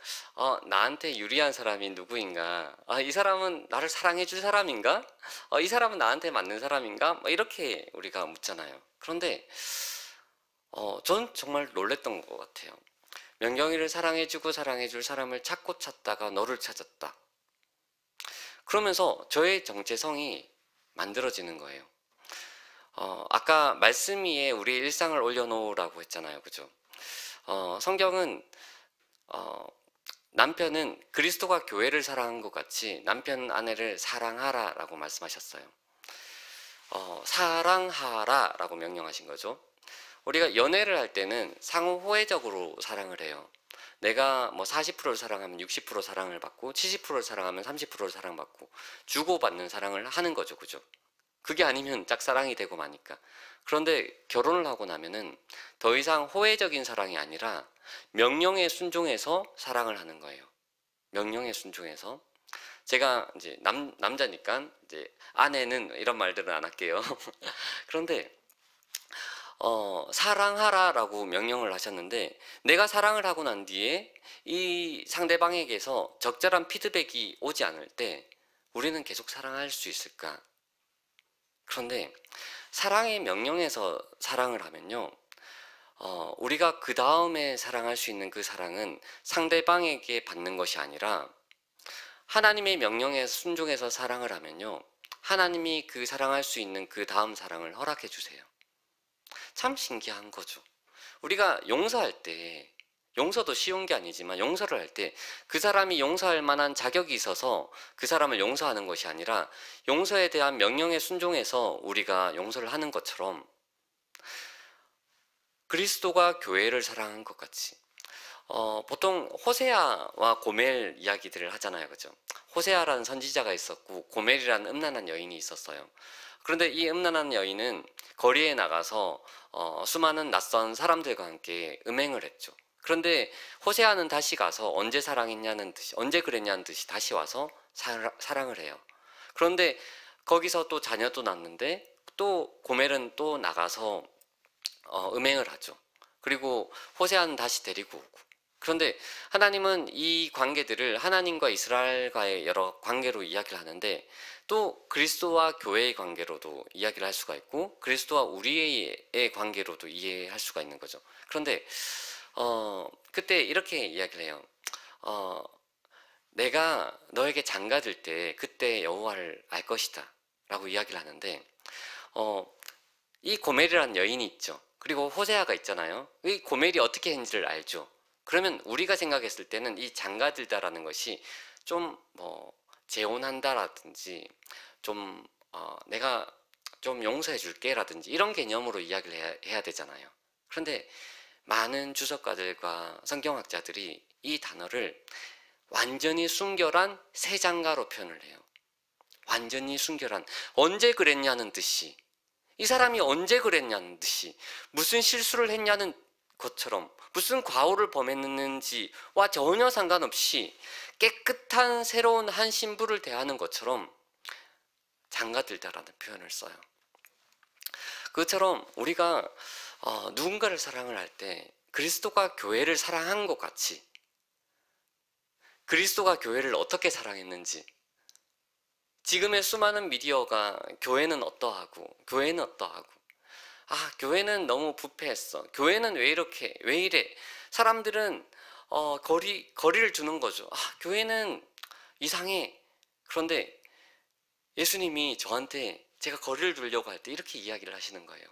나한테 유리한 사람이 누구인가, 이 사람은 나를 사랑해줄 사람인가, 이 사람은 나한테 맞는 사람인가, 뭐 이렇게 우리가 묻잖아요. 그런데 전 정말 놀랬던 것 같아요. 명경이를 사랑해주고 사랑해줄 사람을 찾고 찾다가 너를 찾았다. 그러면서 저의 정체성이 만들어지는 거예요. 아까 말씀 위에 우리의 일상을 올려놓으라고 했잖아요. 그죠? 성경은 남편은 그리스도가 교회를 사랑한 것 같이 남편은 아내를 사랑하라 라고 말씀하셨어요. 사랑하라 라고 명령하신 거죠. 우리가 연애를 할 때는 상호 호혜적으로 사랑을 해요. 내가 뭐 40%를 사랑하면 60% 사랑을 받고 70%를 사랑하면 30%를 사랑받고 주고받는 사랑을 하는 거죠. 그죠? 그게 아니면 짝사랑이 되고 마니까. 그런데 결혼을 하고 나면은 더 이상 호혜적인 사랑이 아니라 명령에 순종해서 사랑을 하는 거예요. 명령에 순종해서. 제가 이제 남자니까 이제 아내는 이런 말들은 안 할게요. 그런데 사랑하라라고 명령을 하셨는데, 내가 사랑을 하고 난 뒤에 이 상대방에게서 적절한 피드백이 오지 않을 때 우리는 계속 사랑할 수 있을까? 그런데 사랑의 명령에서 사랑을 하면요, 우리가 그 다음에 사랑할 수 있는 그 사랑은 상대방에게 받는 것이 아니라 하나님의 명령에 순종해서 사랑을 하면요, 하나님이 그 사랑할 수 있는 그 다음 사랑을 허락해 주세요. 참 신기한 거죠. 우리가 용서할 때, 용서도 쉬운 게 아니지만 용서를 할 때 그 사람이 용서할 만한 자격이 있어서 그 사람을 용서하는 것이 아니라 용서에 대한 명령에 순종해서 우리가 용서를 하는 것처럼, 그리스도가 교회를 사랑한 것 같이 보통 호세아와 고멜 이야기들을 하잖아요. 그죠? 호세아라는 선지자가 있었고 고멜이라는 음란한 여인이 있었어요. 그런데 이 음란한 여인은 거리에 나가서 수많은 낯선 사람들과 함께 음행을 했죠. 그런데 호세아는 다시 가서 언제 사랑했냐는 듯이, 언제 그랬냐는 듯이 다시 와서 사랑을 해요. 그런데 거기서 또 자녀도 낳는데 또 고멜은 또 나가서 음행을 하죠. 그리고 호세아는 다시 데리고 오고. 그런데 하나님은 이 관계들을 하나님과 이스라엘과의 여러 관계로 이야기를 하는데 또 그리스도와 교회의 관계로도 이야기를 할 수가 있고 그리스도와 우리의 관계로도 이해할 수가 있는 거죠. 그런데 그때 이렇게 이야기를 해요. 어, 내가 너에게 장가들 때 그때 여호와를 알 것이다 라고 이야기를 하는데 어, 이 고멜이라는 여인이 있죠. 그리고 호세아가 있잖아요. 이 고멜이 어떻게 했는지를 알죠. 그러면 우리가 생각했을 때는 이 장가들다라는 것이 좀 뭐 재혼한다라든지 좀 내가 좀 용서해 줄게라든지 이런 개념으로 이야기를 해야 되잖아요. 그런데 많은 주석가들과 성경학자들이 이 단어를 완전히 순결한 새 장가로 표현을 해요. 완전히 순결한, 언제 그랬냐는 듯이, 이 사람이 언제 그랬냐는 듯이, 무슨 실수를 했냐는 것처럼, 무슨 과오를 범했는지와 전혀 상관없이 깨끗한 새로운 한 신부를 대하는 것처럼 장가들다라는 표현을 써요. 그것처럼 우리가 누군가를 사랑을 할 때 그리스도가 교회를 사랑한 것 같이 그리스도가 교회를 어떻게 사랑했는지, 지금의 수많은 미디어가 교회는 어떠하고 교회는 어떠하고 교회는 너무 부패했어, 교회는 왜 이렇게 왜 이래, 사람들은 거리를 두는 거죠. 교회는 이상해. 그런데 예수님이 저한테 제가 거리를 두려고 할 때 이렇게 이야기를 하시는 거예요.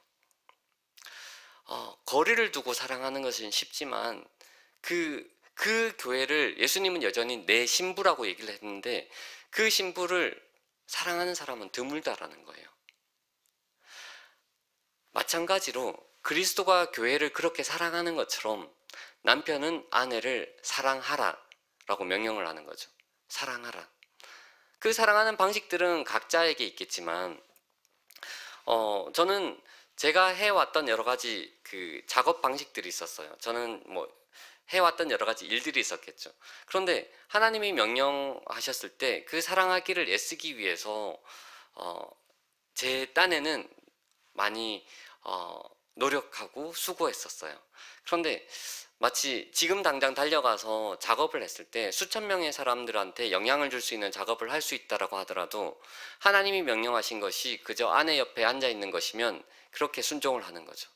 거리를 두고 사랑하는 것은 쉽지만 그 교회를 예수님은 여전히 내 신부라고 얘기를 했는데 그 신부를 사랑하는 사람은 드물다라는 거예요. 마찬가지로 그리스도가 교회를 그렇게 사랑하는 것처럼 남편은 아내를 사랑하라 라고 명령을 하는 거죠. 사랑하라. 그 사랑하는 방식들은 각자에게 있겠지만 저는 제가 해왔던 여러 가지 그 작업 방식들이 있었어요. 저는 뭐 해왔던 여러 가지 일들이 있었겠죠. 그런데 하나님이 명령하셨을 때 그 사랑하기를 애쓰기 위해서 제 딴에는 많이 노력하고 수고했었어요. 그런데 마치 지금 당장 달려가서 작업을 했을 때 수천 명의 사람들한테 영향을 줄 수 있는 작업을 할 수 있다라고 하더라도 하나님이 명령하신 것이 그저 아내 옆에 앉아 있는 것이면 그렇게 순종을 하는 거죠.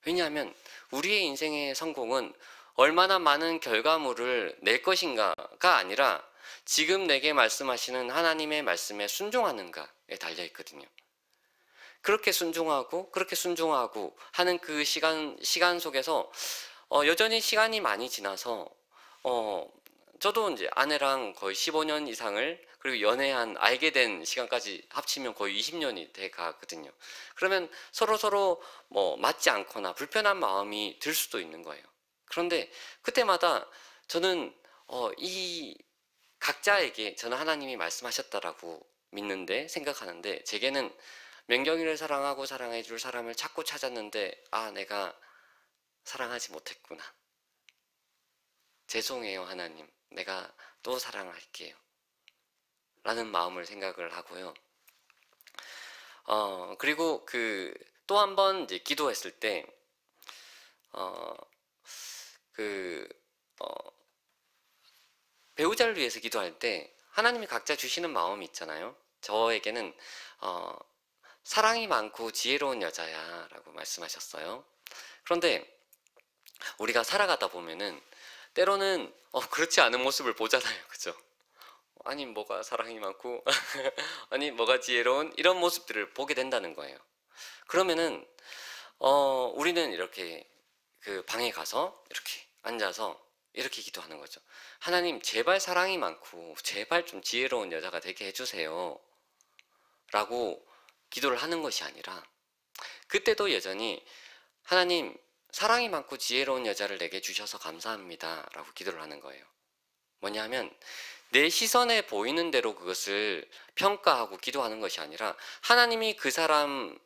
왜냐하면 우리의 인생의 성공은 얼마나 많은 결과물을 낼 것인가가 아니라 지금 내게 말씀하시는 하나님의 말씀에 순종하는가에 달려 있거든요. 그렇게 순종하고 하는 그 시간 속에서 여전히 시간이 많이 지나서 저도 이제 아내랑 거의 15년 이상을, 그리고 연애한 알게 된 시간까지 합치면 거의 20년이 돼 가거든요. 그러면 서로 뭐 맞지 않거나 불편한 마음이 들 수도 있는 거예요. 그런데 그때마다 저는 이 각자에게 저는 하나님이 말씀하셨다라고 믿는데, 생각하는데, 제게는 맹경이를 사랑하고 사랑해 줄 사람을 찾고 찾았는데 내가 사랑하지 못했구나. 죄송해요 하나님, 내가 또 사랑할게요 라는 마음을 생각을 하고요. 그리고 또 한 번 이제 기도했을 때 배우자를 위해서 기도할 때 하나님이 각자 주시는 마음이 있잖아요. 저에게는 사랑이 많고 지혜로운 여자야 라고 말씀하셨어요. 그런데 우리가 살아가다 보면은 때로는 그렇지 않은 모습을 보잖아요. 그죠? 아니 뭐가 사랑이 많고 아니 뭐가 지혜로운 이런 모습들을 보게 된다는 거예요. 그러면은 우리는 이렇게 그 방에 가서 이렇게 앉아서 이렇게 기도하는 거죠. 하나님 제발 사랑이 많고 제발 좀 지혜로운 여자가 되게 해주세요 라고 기도를 하는 것이 아니라, 그때도 여전히 하나님 사랑이 많고 지혜로운 여자를 내게 주셔서 감사합니다 라고 기도를 하는 거예요. 뭐냐면 내 시선에 보이는 대로 그것을 평가하고 기도하는 것이 아니라 하나님이 그 사람을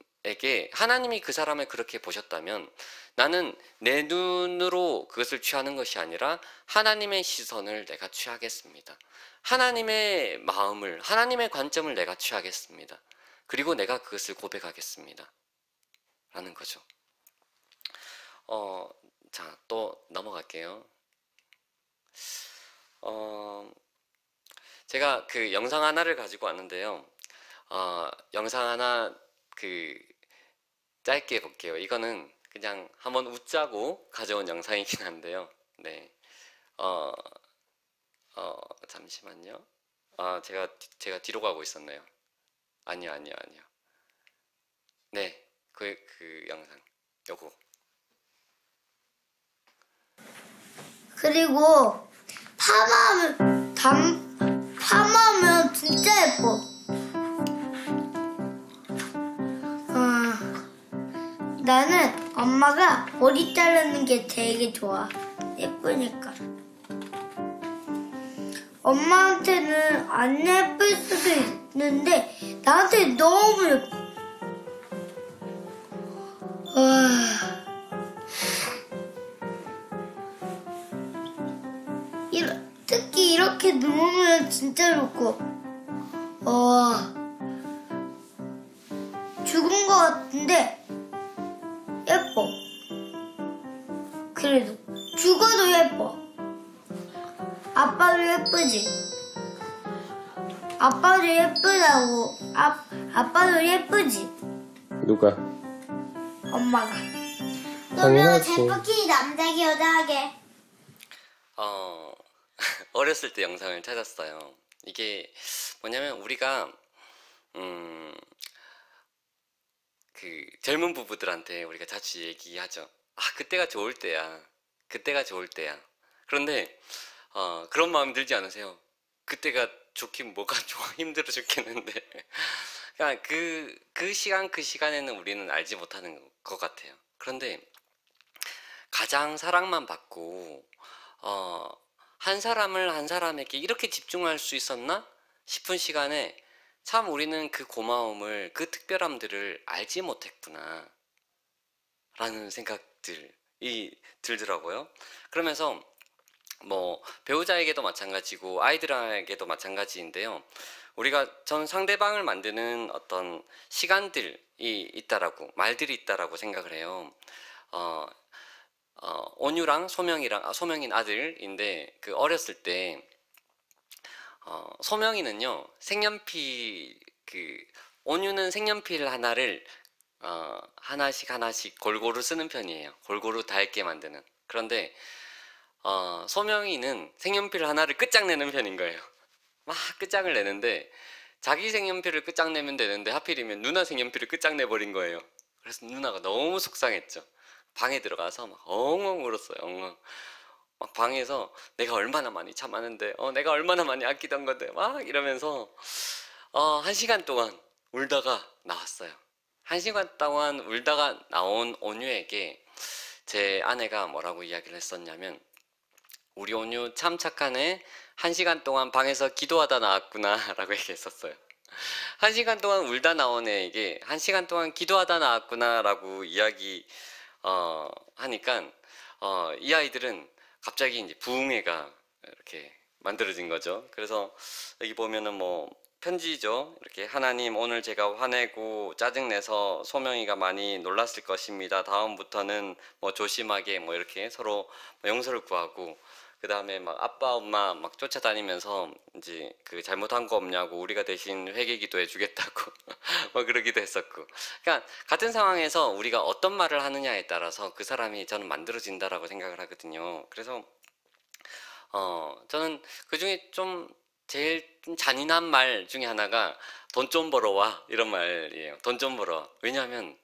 그렇게 보셨다면 나는 내 눈으로 그것을 취하는 것이 아니라 하나님의 시선을 내가 취하겠습니다. 하나님의 마음을, 하나님의 관점을 내가 취하겠습니다. 그리고 내가 그것을 고백하겠습니다 라는 거죠. 자, 또 넘어갈게요. 제가 그 영상 하나를 가지고 왔는데요. 영상 하나 짧게 볼게요. 이거는 그냥 한번 웃자고 가져온 영상이긴 한데요. 네. 잠시만요. 제가 뒤로 가고 있었네요. 아니요. 네. 그 영상. 요거. 그리고 파마하면 진짜 예뻐. 나는 엄마가 머리 자르는 게 되게 좋아. 예쁘니까. 엄마한테는 안 예쁠 수도 있는데 나한테 너무 예뻐. 특히 이렇게 누우면 진짜 좋고 죽은 것 같은데 예뻐. 그래도 죽어도 예뻐. 아빠도 예쁘지? 아빠도 예쁘다고. 아빠도 예쁘지? 누가? 엄마가. 당연하지. 제퍼키 남자게 여자게. 어렸을 때 영상을 찾았어요. 이게 뭐냐면 우리가 그 젊은 부부들한테 우리가 자주 얘기하죠. 그때가 좋을 때야. 그때가 좋을 때야. 그런데 그런 마음 들지 않으세요? 그때가 좋긴 뭐가 좋아. 힘들어 죽겠는데. 그러니까 그 시간에는 우리는 알지 못하는 것 같아요. 그런데 가장 사랑만 받고 한 사람에게 이렇게 집중할 수 있었나 싶은 시간에 참 우리는 그 고마움을, 그 특별함들을 알지 못했구나 라는 생각들이 들더라고요. 그러면서 뭐 배우자에게도 마찬가지고 아이들에게도 마찬가지인데요. 저는 상대방을 만드는 어떤 시간들이 있다라고, 말들이 있다라고 생각을 해요. 온유랑 소명인 아들인데 어렸을 때 소명이는요 온유는 색연필 하나를 하나씩 골고루 쓰는 편이에요. 골고루 닳게 만드는. 그런데 소명이는 색연필 하나를 끝장내는 편인 거예요. 막 끝장을 내는데 자기 색연필을 끝장내면 되는데 하필이면 누나 색연필을 끝장내버린 거예요. 그래서 누나가 너무 속상했죠. 방에 들어가서 막 엉엉 울었어요. 엉엉. 막 방에서 내가 얼마나 많이 참았는데, 내가 얼마나 많이 아끼던 건데, 막 이러면서 1시간 동안 울다가 나왔어요. 1시간 동안 울다가 나온 온유에게 제 아내가 뭐라고 이야기를 했었냐면, 우리 온유 참 착하네. 1시간 동안 방에서 기도하다 나왔구나 라고 얘기했었어요. 1시간 동안 울다 나온 애에게 1시간 동안 기도하다 나왔구나 라고 하니까 이 아이들은 갑자기 이제 부흥회가 이렇게 만들어진 거죠. 그래서 여기 보면은 뭐 편지죠. 이렇게 하나님, 오늘 제가 화내고 짜증내서 소명이가 많이 놀랐을 것입니다. 다음부터는 뭐 조심하게 뭐 이렇게 서로 용서를 구하고, 그 다음에 막 아빠 엄마 막 쫓아다니면서 이제 그 잘못한 거 없냐고 우리가 대신 회개 기도해 주겠다고 뭐 그러기도 했었고. 그러니까 같은 상황에서 우리가 어떤 말을 하느냐에 따라서 그 사람이 저는 만들어진다라고 생각을 하거든요. 그래서 저는 그 중에 좀 제일 좀 잔인한 말 중에 하나가 돈 좀 벌어와 이런 말이에요. 돈 좀 벌어와. 왜냐하면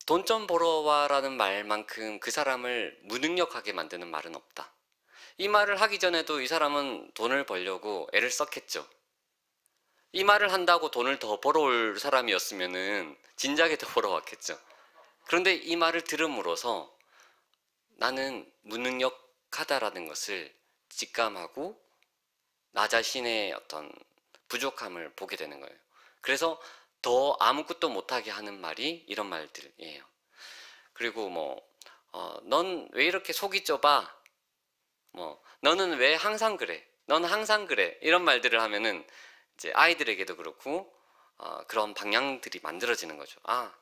돈 좀 벌어와라는 말만큼 그 사람을 무능력하게 만드는 말은 없다. 이 말을 하기 전에도 이 사람은 돈을 벌려고 애를 썼겠죠. 이 말을 한다고 돈을 더 벌어올 사람이었으면은 진작에 더 벌어왔겠죠. 그런데 이 말을 들음으로써 나는 무능력하다라는 것을 직감하고 나 자신의 어떤 부족함을 보게 되는 거예요. 그래서 더 아무것도 못하게 하는 말이 이런 말들이에요. 그리고 넌 왜 이렇게 속이 좁아? 너는 왜 항상 그래? 넌 항상 그래. 이런 말들을 하면은 이제 아이들에게도 그렇고 그런 방향들이 만들어지는 거죠. 아,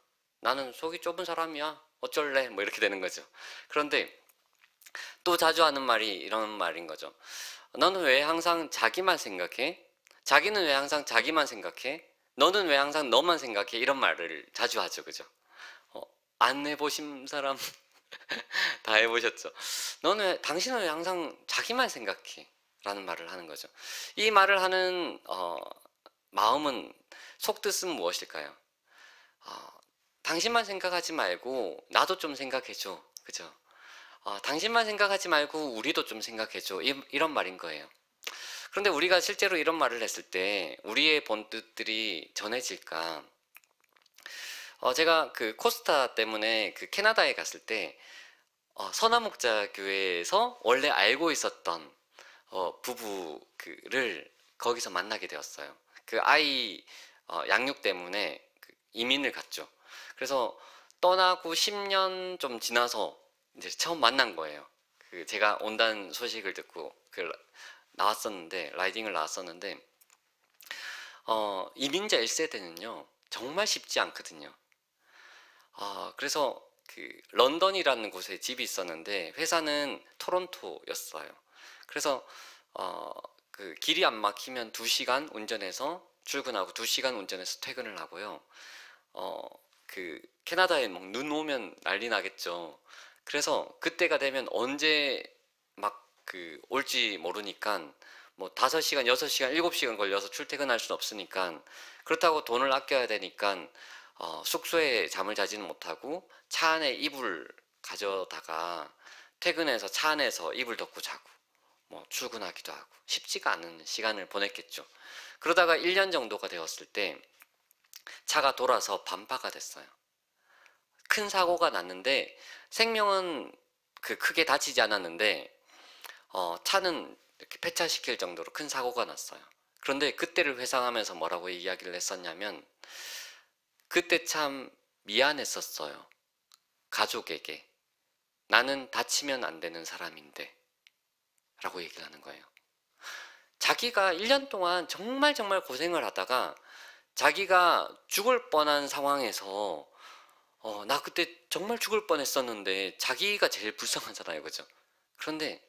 나는 속이 좁은 사람이야. 어쩔래? 이렇게 되는 거죠. 그런데 또 자주 하는 말이 이런 말인 거죠. 너는 왜 항상 자기만 생각해? 자기는 왜 항상 자기만 생각해? 너는 왜 항상 너만 생각해? 이런 말을 자주 하죠. 그죠? 안 해보신 사람 다 해보셨죠? 당신은 왜 항상 자기만 생각해? 라는 말을 하는 거죠. 이 말을 하는 마음은, 속뜻은 무엇일까요? 당신만 생각하지 말고 나도 좀 생각해줘. 그죠? 당신만 생각하지 말고 우리도 좀 생각해줘. 이런 말인 거예요. 그런데 우리가 실제로 이런 말을 했을 때 우리의 본뜻들이 전해질까? 제가 그 코스타 때문에 그 캐나다에 갔을 때 선화목자교회에서 원래 알고 있었던 부부를 거기서 만나게 되었어요. 그 아이 양육 때문에 그 이민을 갔죠. 그래서 떠나고 10년 좀 지나서 이제 처음 만난 거예요. 그 제가 온다는 소식을 듣고 나왔었는데, 라이딩을 나왔었는데, 이민자 1세대는요 정말 쉽지 않거든요. 그래서 그 런던이라는 곳에 집이 있었는데 회사는 토론토였어요. 그래서 그 길이 안 막히면 2시간 운전해서 출근하고 2시간 운전해서 퇴근을 하고요. 그 캐나다에 눈 오면 난리 나겠죠. 그래서 그때가 되면 언제 막 그 올지 모르니까 5시간, 6시간, 7시간 걸려서 출퇴근할 수는 없으니까, 그렇다고 돈을 아껴야 되니까 숙소에 잠을 자지는 못하고 차 안에 이불 가져다가 퇴근해서 차 안에서 이불 덮고 자고 출근하기도 하고 쉽지가 않은 시간을 보냈겠죠. 그러다가 1년 정도가 되었을 때 차가 돌아서 반파가 됐어요. 큰 사고가 났는데 생명은 크게 다치지 않았는데 차는 이렇게 폐차시킬 정도로 큰 사고가 났어요. 그런데 그때를 회상하면서 뭐라고 이야기를 했었냐면, 그때 참 미안했었어요. 가족에게. 나는 다치면 안 되는 사람인데 라고 얘기를 하는 거예요. 자기가 1년 동안 정말 고생을 하다가 자기가 죽을 뻔한 상황에서 나 그때 정말 죽을 뻔했었는데, 자기가 제일 불쌍하잖아요. 그죠? 그런데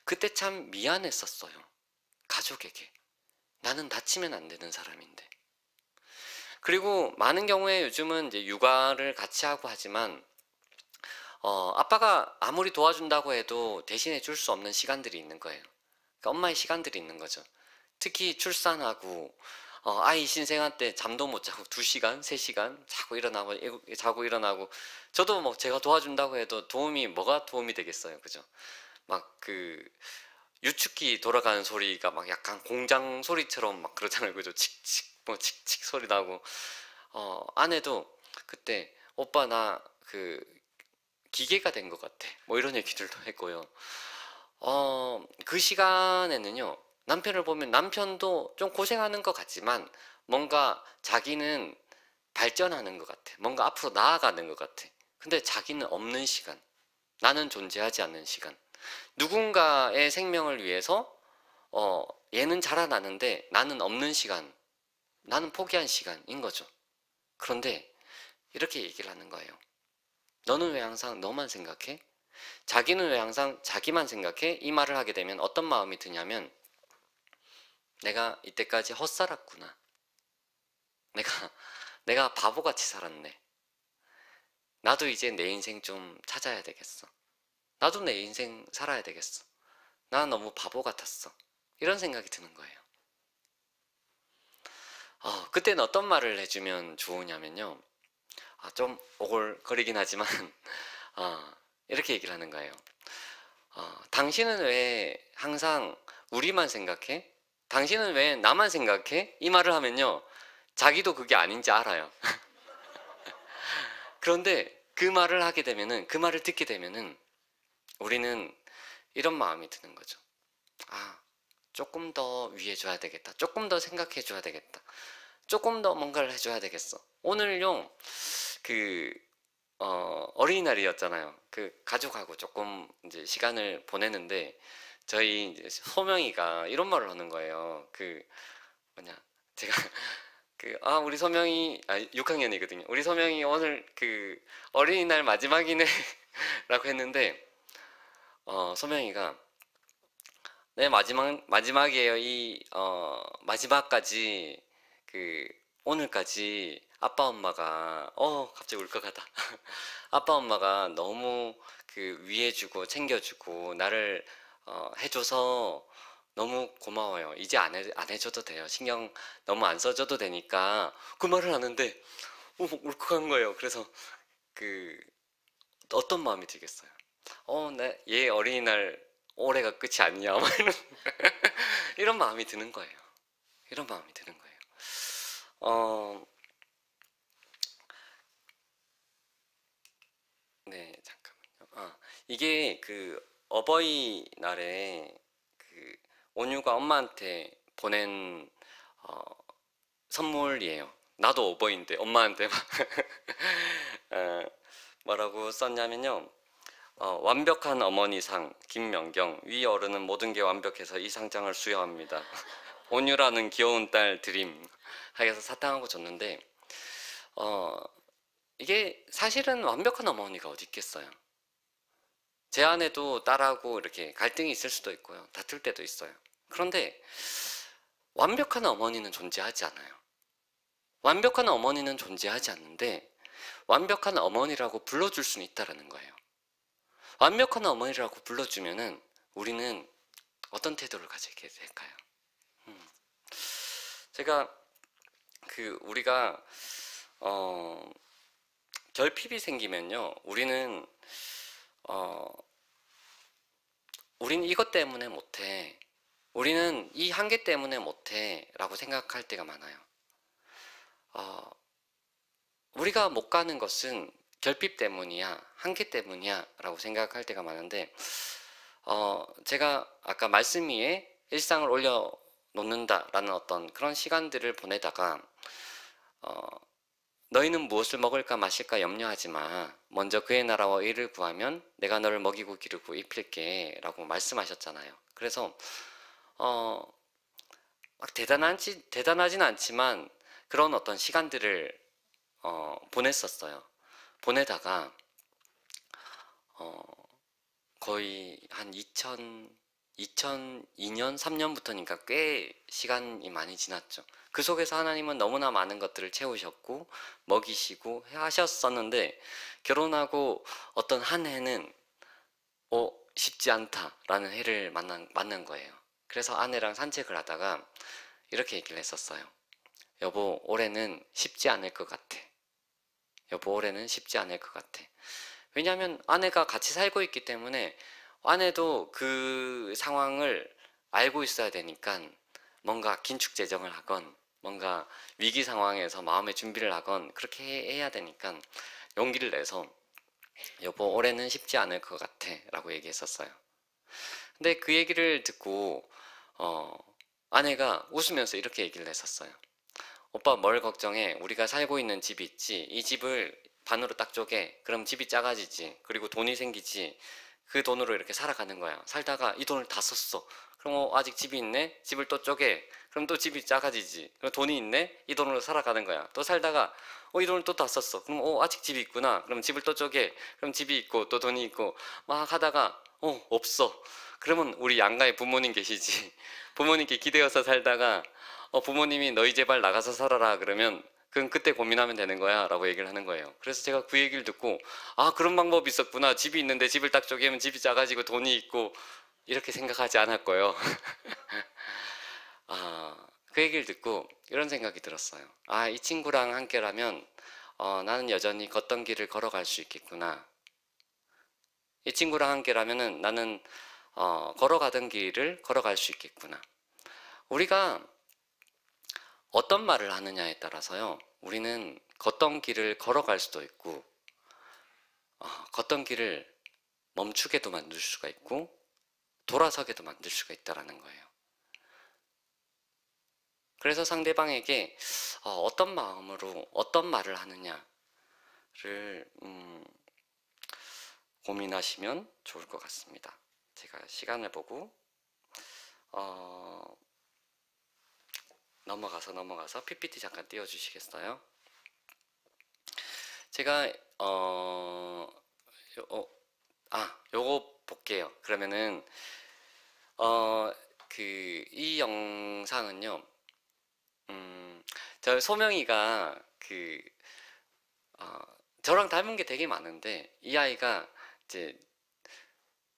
그때 참 미안했었어요. 가족에게. 나는 다치면 안 되는 사람인데. 그리고 많은 경우에 요즘은 이제 육아를 같이 하고 하지만 아빠가 아무리 도와준다고 해도 대신해 줄 수 없는 시간들이 있는 거예요. 그러니까 엄마의 시간들이 있는 거죠. 특히 출산하고 아이 신생아 때 잠도 못 자고 2시간, 3시간 자고 일어나고 저도 제가 도와준다고 해도 뭐가 도움이 되겠어요. 그죠? 막 유축기 돌아가는 소리가 막 약간 공장 소리처럼 막 그러잖아요. 그죠? 칙칙 칙칙 소리 나고 아내도 그때 오빠 나 기계가 된 것 같아. 이런 얘기들도 했고요. 그 시간에는요, 남편을 보면 남편도 좀 고생하는 것 같지만 뭔가 자기는 발전하는 것 같아. 뭔가 앞으로 나아가는 것 같아. 근데 자기는 없는 시간, 나는 존재하지 않는 시간, 누군가의 생명을 위해서 얘는 자라나는데 나는 없는 시간, 나는 포기한 시간인 거죠. 그런데 이렇게 얘기를 하는 거예요. 너는 왜 항상 너만 생각해? 자기는 왜 항상 자기만 생각해? 이 말을 하게 되면 어떤 마음이 드냐면, 내가 이때까지 헛살았구나. 내가 바보같이 살았네. 나도 이제 내 인생 좀 찾아야 되겠어. 나도 내 인생 살아야 되겠어. 나 너무 바보 같았어. 이런 생각이 드는 거예요. 그때는 어떤 말을 해주면 좋으냐면요. 좀 오글거리긴 하지만 이렇게 얘기를 하는 거예요. 당신은 왜 항상 우리만 생각해? 당신은 왜 나만 생각해? 이 말을 하면요, 자기도 그게 아닌지 알아요. 그런데 그 말을 듣게 되면은 우리는 이런 마음이 드는 거죠. 아, 조금 더 위해줘야 되겠다. 조금 더 생각해줘야 되겠다. 조금 더 뭔가를 해줘야 되겠어. 오늘용 어린이날이었잖아요. 가족하고 조금 이제 시간을 보내는데 저희 이제 소명이가 이런 말을 하는 거예요. 제가 우리 소명이 6학년이거든요. 우리 소명이 오늘 어린이날 마지막이네 라고 했는데 소명이가 네, 마지막이에요. 마지막까지, 오늘까지 아빠 엄마가, 갑자기 울컥하다. 아빠 엄마가 너무 위해주고 챙겨주고 나를, 해줘서 너무 고마워요. 이제 안 해줘도 돼요. 신경 너무 안 써줘도 되니까. 그 말을 하는데, 울컥한 거예요. 그래서, 어떤 마음이 들겠어요? 얘 어린이날 올해가 끝이 아니냐 막 이런 마음이 드는 거예요. 이런 마음이 드는 거예요. 네, 잠깐만요. 이게 어버이날에 온유가 엄마한테 보낸 선물이에요. 나도 어버이인데 엄마한테 막 뭐라고 썼냐면요. 완벽한 어머니상 김명경, 위 어른은 모든 게 완벽해서 이 상장을 수여합니다. 온유라는 귀여운 딸 드림 하여서 사탕하고 줬는데 이게 사실은 완벽한 어머니가 어디 있겠어요. 제 안에도 딸하고 이렇게 갈등이 있을 수도 있고요. 다툴 때도 있어요. 그런데 완벽한 어머니는 존재하지 않아요. 완벽한 어머니는 존재하지 않는데 완벽한 어머니라고 불러줄 수는 있다는 거예요. 완벽한 어머니라고 불러주면은 우리는 어떤 태도를 가지게 될까요? 제가 우리가 결핍이 생기면요, 우리는 이것 때문에 못해, 우리는 이 한계 때문에 못해 라고 생각할 때가 많아요. 우리가 못 가는 것은 결핍 때문이야, 한계 때문이야 라고 생각할 때가 많은데 제가 아까 말씀 위에 일상을 올려놓는다 라는 어떤 그런 시간들을 보내다가 너희는 무엇을 먹을까 마실까 염려하지 마. 먼저 그의 나라와 의를 구하면 내가 너를 먹이고 기르고 입힐게 라고 말씀하셨잖아요. 그래서 막 대단하진 않지만 그런 어떤 시간들을 보냈었어요. 보내다가 거의 한 2002년, 3년부터니까 꽤 시간이 많이 지났죠. 그 속에서 하나님은 너무나 많은 것들을 채우셨고 먹이시고 하셨었는데 결혼하고 어떤 한 해는 쉽지 않다라는 해를 만난 거예요. 그래서 아내랑 산책을 하다가 이렇게 얘기를 했었어요. 여보, 올해는 쉽지 않을 것 같아. 여보, 올해는 쉽지 않을 것 같아. 왜냐하면 아내가 같이 살고 있기 때문에 아내도 그 상황을 알고 있어야 되니까 뭔가 긴축 재정을 하건 뭔가 위기 상황에서 마음의 준비를 하건 그렇게 해야 되니까 용기를 내서 여보, 올해는 쉽지 않을 것 같아 라고 얘기했었어요. 근데 그 얘기를 듣고 아내가 웃으면서 이렇게 얘기를 했었어요. 오빠, 뭘 걱정해. 우리가 살고 있는 집이 있지. 이 집을 반으로 딱 쪼개. 그럼 집이 작아지지. 그리고 돈이 생기지. 그 돈으로 이렇게 살아가는 거야. 살다가 이 돈을 다 썼어. 그럼 아직 집이 있네? 집을 또 쪼개. 그럼 또 집이 작아지지. 그럼 돈이 있네? 이 돈으로 살아가는 거야. 또 살다가 이 돈을 또 다 썼어. 그럼 아직 집이 있구나. 그럼 집을 또 쪼개. 그럼 집이 있고 또 돈이 있고 막 하다가 없어. 그러면 우리 양가에 부모님 계시지. 부모님께 기대어서 살다가 부모님이 너희 제발 나가서 살아라 그러면 그건 그때 고민하면 되는 거야 라고 얘기를 하는 거예요. 그래서 제가 그 얘기를 듣고 그런 방법이 있었구나. 집이 있는데 집을 딱 쪼개면 집이 작아지고 돈이 있고 이렇게 생각하지 않았고요. 그 얘기를 듣고 이런 생각이 들었어요. 이 친구랑 함께라면 나는 여전히 걷던 길을 걸어갈 수 있겠구나. 이 친구랑 함께라면은 나는 걸어가던 길을 걸어갈 수 있겠구나. 우리가 어떤 말을 하느냐에 따라서요, 우리는 걷던 길을 걸어갈 수도 있고 걷던 길을 멈추게도 만들 수가 있고 돌아서게도 만들 수가 있다라는 거예요. 그래서 상대방에게 어떤 마음으로 어떤 말을 하느냐를 고민하시면 좋을 것 같습니다. 제가 시간을 보고 넘어가서 PPT 잠깐 띄워주시겠어요? 제가 요거 볼게요. 그러면은 이 영상은요, 저 소명이가 저랑 닮은 게 되게 많은데 이 아이가 이제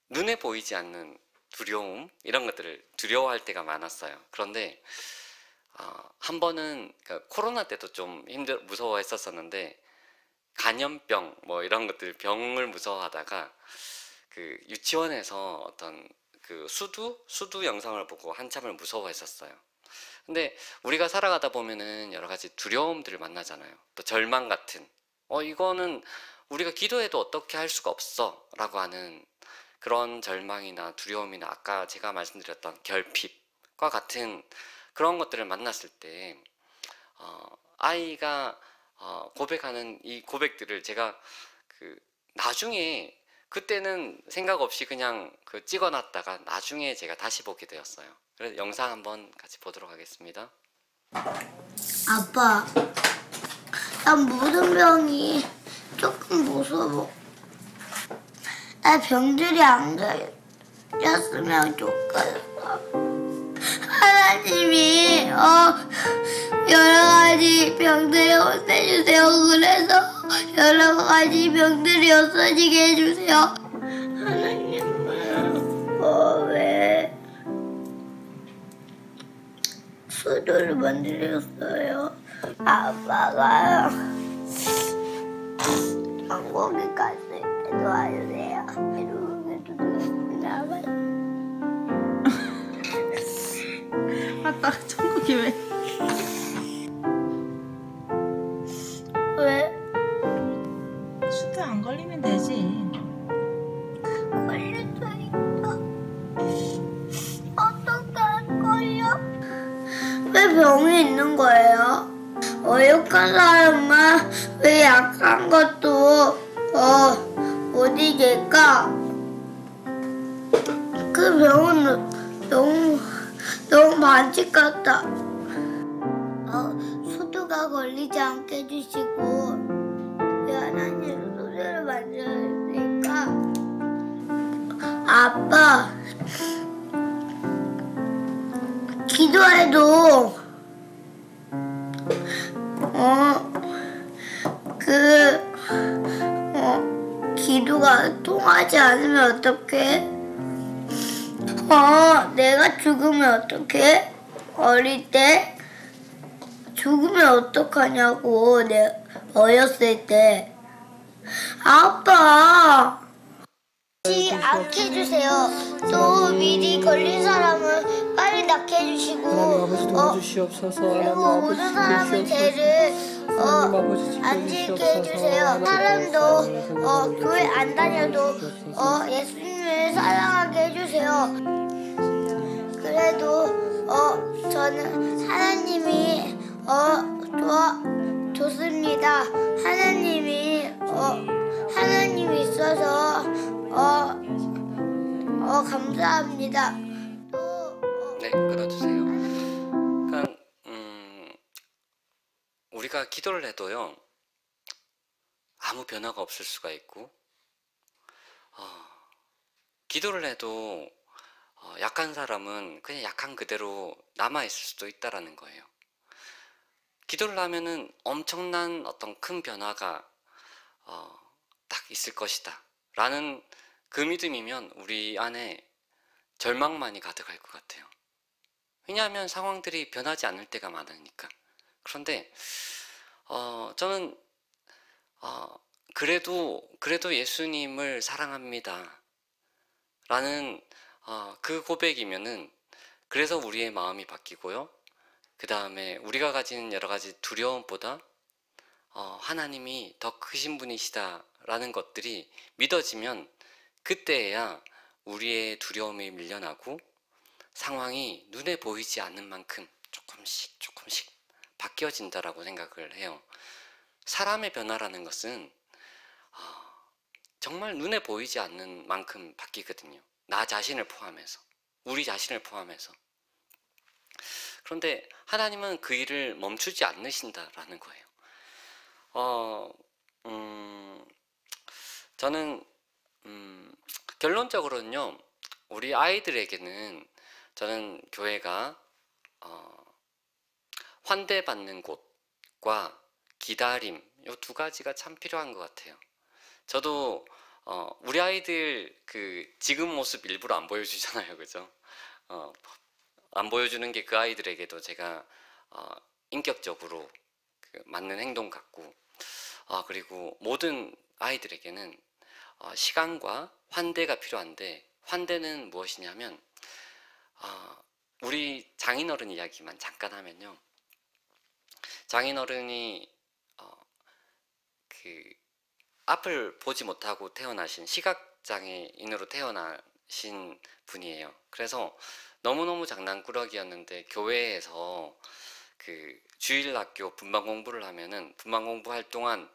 눈에 보이지 않는 두려움 이런 것들을 두려워할 때가 많았어요. 그런데 한 번은 그러니까 코로나 때도 좀 무서워했었었는데 간염병 뭐 이런 것들 병을 무서워하다가 그 유치원에서 어떤 그 수두 영상을 보고 한참을 무서워했었어요. 근데 우리가 살아가다 보면은 여러 가지 두려움들을 만나잖아요. 또 절망 같은 이거는 우리가 기도해도 어떻게 할 수가 없어 라고 하는 그런 절망이나 두려움이나 아까 제가 말씀드렸던 결핍과 같은 그런 것들을 만났을 때 아이가 고백하는 이 고백들을 제가 나중에 그때는 생각 없이 그냥 찍어놨다가 나중에 제가 다시 보게 되었어요. 그래서 영상 한번 같이 보도록 하겠습니다. 아빠, 난 모든 병이 조금 무서워. 나 병들이 안 걸렸으면 좋겠어. 하나님이 여러 가지 병들이 없애주세요. 그래서 여러 가지 병들이 없어지게 해주세요. 하나님은 왜 수도를 만들었어요? 아빠가 천국에까지 도와주세요. 아빠 천국이 왜? 왜? 수도 안 걸리면 되지. 걸릴 수 있어. 어떻게 할 거예요? 왜 병이 있는 거예요? 어육한 사람은 왜 약한 것도 못 이길까? 그 병은 너무 반칙 같다. 수두가 걸리지 않게 해주시고 왜 하나님 수두를 만들었을까? 아빠, 기도해도 기도가 통하지 않으면 어떡해? 내가 죽으면 어떡해? 어릴 때 죽으면 어떡하냐고, 어렸을 때. 아빠! 지 않게 해주세요. 또 미리 걸린 사람을 빨리 낫게 해주시고, 하나님 아버지 도와주시옵소서. 그리고 모든 사람의 죄를 안 지게 해주세요. 사람도 교회 안 다녀도 예수님을 사랑하게 해주세요. 그래도 저는 하나님이 도와줬습니다. 하나님이 있어서 감사합니다. 네, 끊어주세요. 그러니까 우리가 기도를 해도요 아무 변화가 없을 수가 있고 기도를 해도 약한 사람은 그냥 약한 그대로 남아있을 수도 있다라는 거예요. 기도를 하면은 엄청난 어떤 큰 변화가 딱 있을 것이다 라는 그 믿음이면 우리 안에 절망만이 가득할 것 같아요. 왜냐하면 상황들이 변하지 않을 때가 많으니까. 그런데 저는 그래도 예수님을 사랑합니다 라는 그 고백이면은 그래서 우리의 마음이 바뀌고요, 그 다음에 우리가 가진 여러 가지 두려움보다 하나님이 더 크신 분이시다 라는 것들이 믿어지면 그때야 우리의 두려움이 밀려나고 상황이 눈에 보이지 않는 만큼 조금씩 조금씩 바뀌어진다라고 생각을 해요. 사람의 변화라는 것은 정말 눈에 보이지 않는 만큼 바뀌거든요. 나 자신을 포함해서, 우리 자신을 포함해서. 그런데 하나님은 그 일을 멈추지 않으신다라는 거예요. 저는 결론적으로는요, 우리 아이들에게는 저는 교회가 환대받는 곳과 기다림, 이 두 가지가 참 필요한 것 같아요. 저도 우리 아이들 그 지금 모습 일부러 안 보여주잖아요, 그죠? 안 보여주는 게 그 아이들에게도 제가 인격적으로 그 맞는 행동 같고, 그리고 모든 아이들에게는 시간과 환대가 필요한데, 환대는 무엇이냐면 우리 장인어른 이야기만 잠깐 하면요, 장인어른이 그 앞을 보지 못하고 태어나신 시각장애인으로 태어나신 분이에요. 그래서 너무너무 장난꾸러기였는데 교회에서 그 주일학교 분반 공부를 하면은 분반 공부할 동안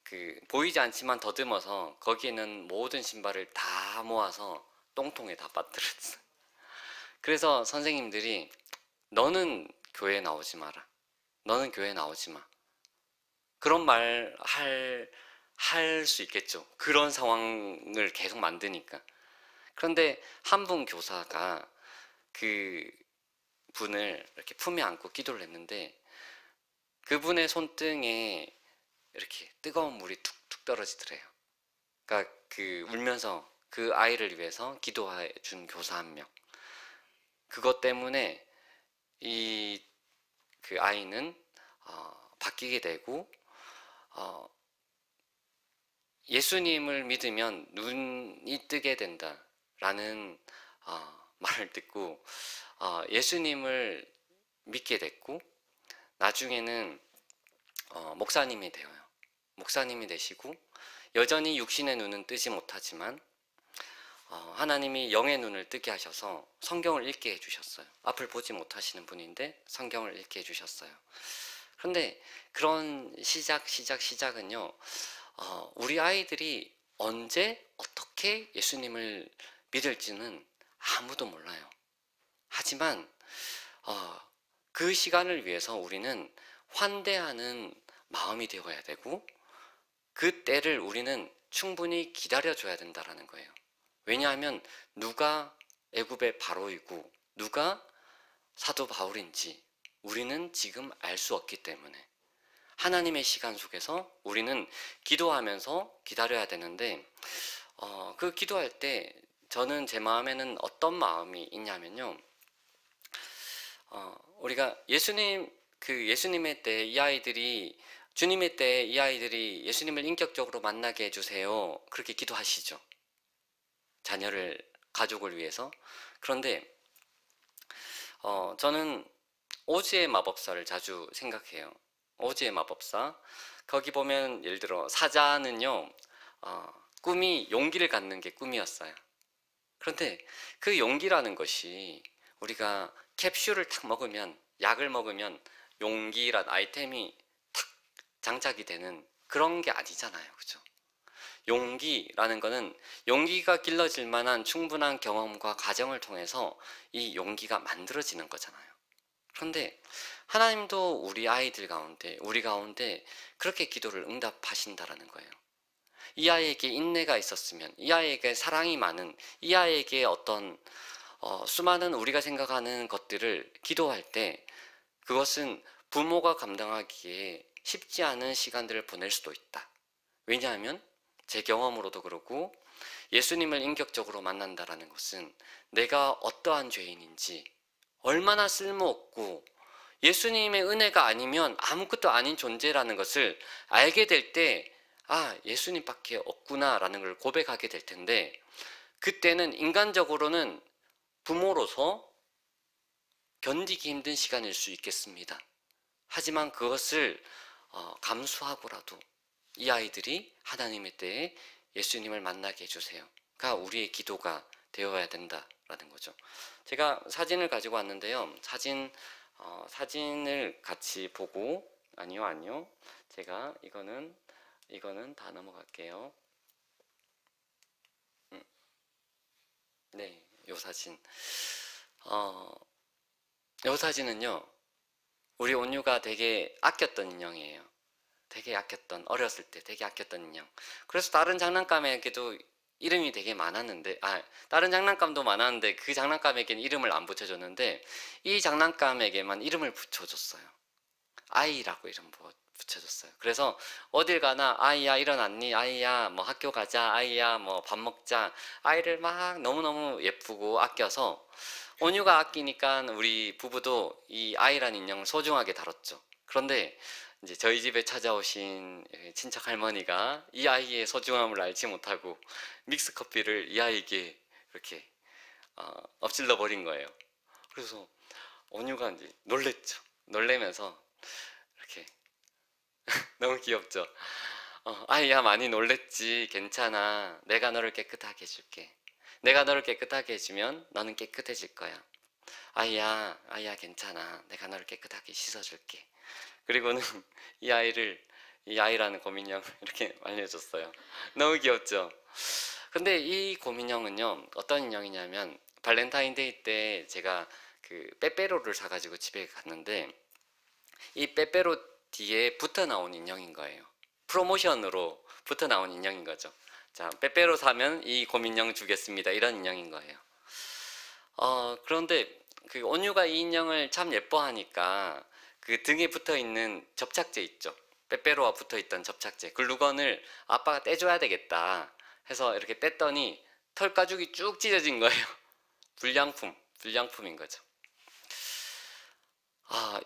그 보이지 않지만 더듬어서 거기에는 모든 신발을 다 모아서 똥통에 다 빠뜨렸어요. 그래서 선생님들이 너는 교회에 나오지 마라, 너는 교회에 나오지 마, 그런 말 할 수 있겠죠. 그런 상황을 계속 만드니까. 그런데 한 분 교사가 그 분을 이렇게 품에 안고 기도를 했는데 그분의 손등에 이렇게 뜨거운 물이 툭툭 떨어지더래요. 그러니까 그 울면서 그 아이를 위해서 기도해 준 교사 한 명. 그것 때문에 이 그 아이는 바뀌게 되고 예수님을 믿으면 눈이 뜨게 된다라는 말을 듣고 예수님을 믿게 됐고, 나중에는 목사님이 되어요. 목사님이 되시고 여전히 육신의 눈은 뜨지 못하지만 하나님이 영의 눈을 뜨게 하셔서 성경을 읽게 해주셨어요. 앞을 보지 못하시는 분인데 성경을 읽게 해주셨어요. 그런데 그런 시작은요, 우리 아이들이 언제 어떻게 예수님을 믿을지는 아무도 몰라요. 하지만 그 시간을 위해서 우리는 환대하는 마음이 되어야 되고 그 때를 우리는 충분히 기다려줘야 된다는 거예요. 왜냐하면 누가 애굽의 바로이고 누가 사도 바울인지 우리는 지금 알 수 없기 때문에 하나님의 시간 속에서 우리는 기도하면서 기다려야 되는데, 그 기도할 때 저는 제 마음에는 어떤 마음이 있냐면요, 우리가 예수님의 때 이 아이들이, 주님의 때 이 아이들이 예수님을 인격적으로 만나게 해주세요, 그렇게 기도하시죠. 자녀를, 가족을 위해서. 그런데 저는 오즈의 마법사를 자주 생각해요. 오즈의 마법사, 거기 보면 예를 들어 사자는요, 꿈이 용기를 갖는 게 꿈이었어요. 그런데 그 용기라는 것이 우리가 캡슐을 탁 먹으면, 약을 먹으면 용기란 아이템이 탁 장착이 되는 그런 게 아니잖아요, 그죠? 용기라는 거는 용기가 길러질 만한 충분한 경험과 과정을 통해서 이 용기가 만들어지는 거잖아요. 그런데 하나님도 우리 아이들 가운데, 우리 가운데 그렇게 기도를 응답하신다라는 거예요. 이 아이에게 인내가 있었으면, 이 아이에게 사랑이 많은, 이 아이에게 어떤 수많은 우리가 생각하는 것들을 기도할 때 그것은 부모가 감당하기에 쉽지 않은 시간들을 보낼 수도 있다. 왜냐하면 제 경험으로도 그렇고 예수님을 인격적으로 만난다라는 것은 내가 어떠한 죄인인지, 얼마나 쓸모없고 예수님의 은혜가 아니면 아무것도 아닌 존재라는 것을 알게 될 때, 예수님밖에 없구나라는 걸 고백하게 될 텐데, 그때는 인간적으로는 부모로서 견디기 힘든 시간일 수 있겠습니다. 하지만 그것을 감수하고라도 이 아이들이 하나님의 때에 예수님을 만나게 해주세요, 우리의 기도가 되어야 된다라는 거죠. 제가 사진을 가지고 왔는데요. 사진을 같이 보고 아니요. 제가 이거는 다 넘어갈게요. 네, 요 사진. 요 사진은요. 우리 온유가 되게 아꼈던 인형이에요. 되게 아꼈던, 어렸을 때 되게 아꼈던 인형. 그래서 다른 장난감에게도 이름이 되게 많았는데, 다른 장난감도 많았는데 그 장난감에게는 이름을 안 붙여줬는데 이 장난감에게만 이름을 붙여줬어요. 아이라고 이름 붙여줬어요. 그래서 어딜 가나 아이야 일어났니? 아이야 뭐 학교 가자. 아이야 뭐 밥 먹자. 아이를 막 너무너무 예쁘고 아껴서 온유가 아끼니까 우리 부부도 이 아이란 인형을 소중하게 다뤘죠. 그런데 이제 저희 집에 찾아오신 친척 할머니가 이 아이의 소중함을 알지 못하고 믹스 커피를 이 아이에게 이렇게 엎질러 버린 거예요. 그래서 온유가 이제 놀랬죠. 놀래면서 이렇게 너무 귀엽죠. 아이야 많이 놀랬지. 괜찮아. 내가 너를 깨끗하게 해줄게. 내가 너를 깨끗하게 해주면 너는 깨끗해질 거야. 아이야 괜찮아. 내가 너를 깨끗하게 씻어줄게. 그리고는 이 아이라는 곰인형을 이렇게 말려줬어요. 너무 귀엽죠. 근데 이 곰인형은요 어떤 인형이냐면 발렌타인데이 때 제가 그 빼빼로를 사가지고 집에 갔는데 이 빼빼로 뒤에 붙어 나온 인형인 거예요. 프로모션으로 붙어 나온 인형인 거죠. 자, 빼빼로 사면 이 곰인형 주겠습니다. 이런 인형인 거예요. 그런데 그 온유가 이 인형을 참 예뻐하니까 그 등에 붙어 있는 접착제 있죠. 빼빼로와 붙어 있던 접착제, 글루건을 아빠가 떼줘야 되겠다 해서 이렇게 뗐더니 털 가죽이 쭉 찢어진 거예요. 불량품인 거죠.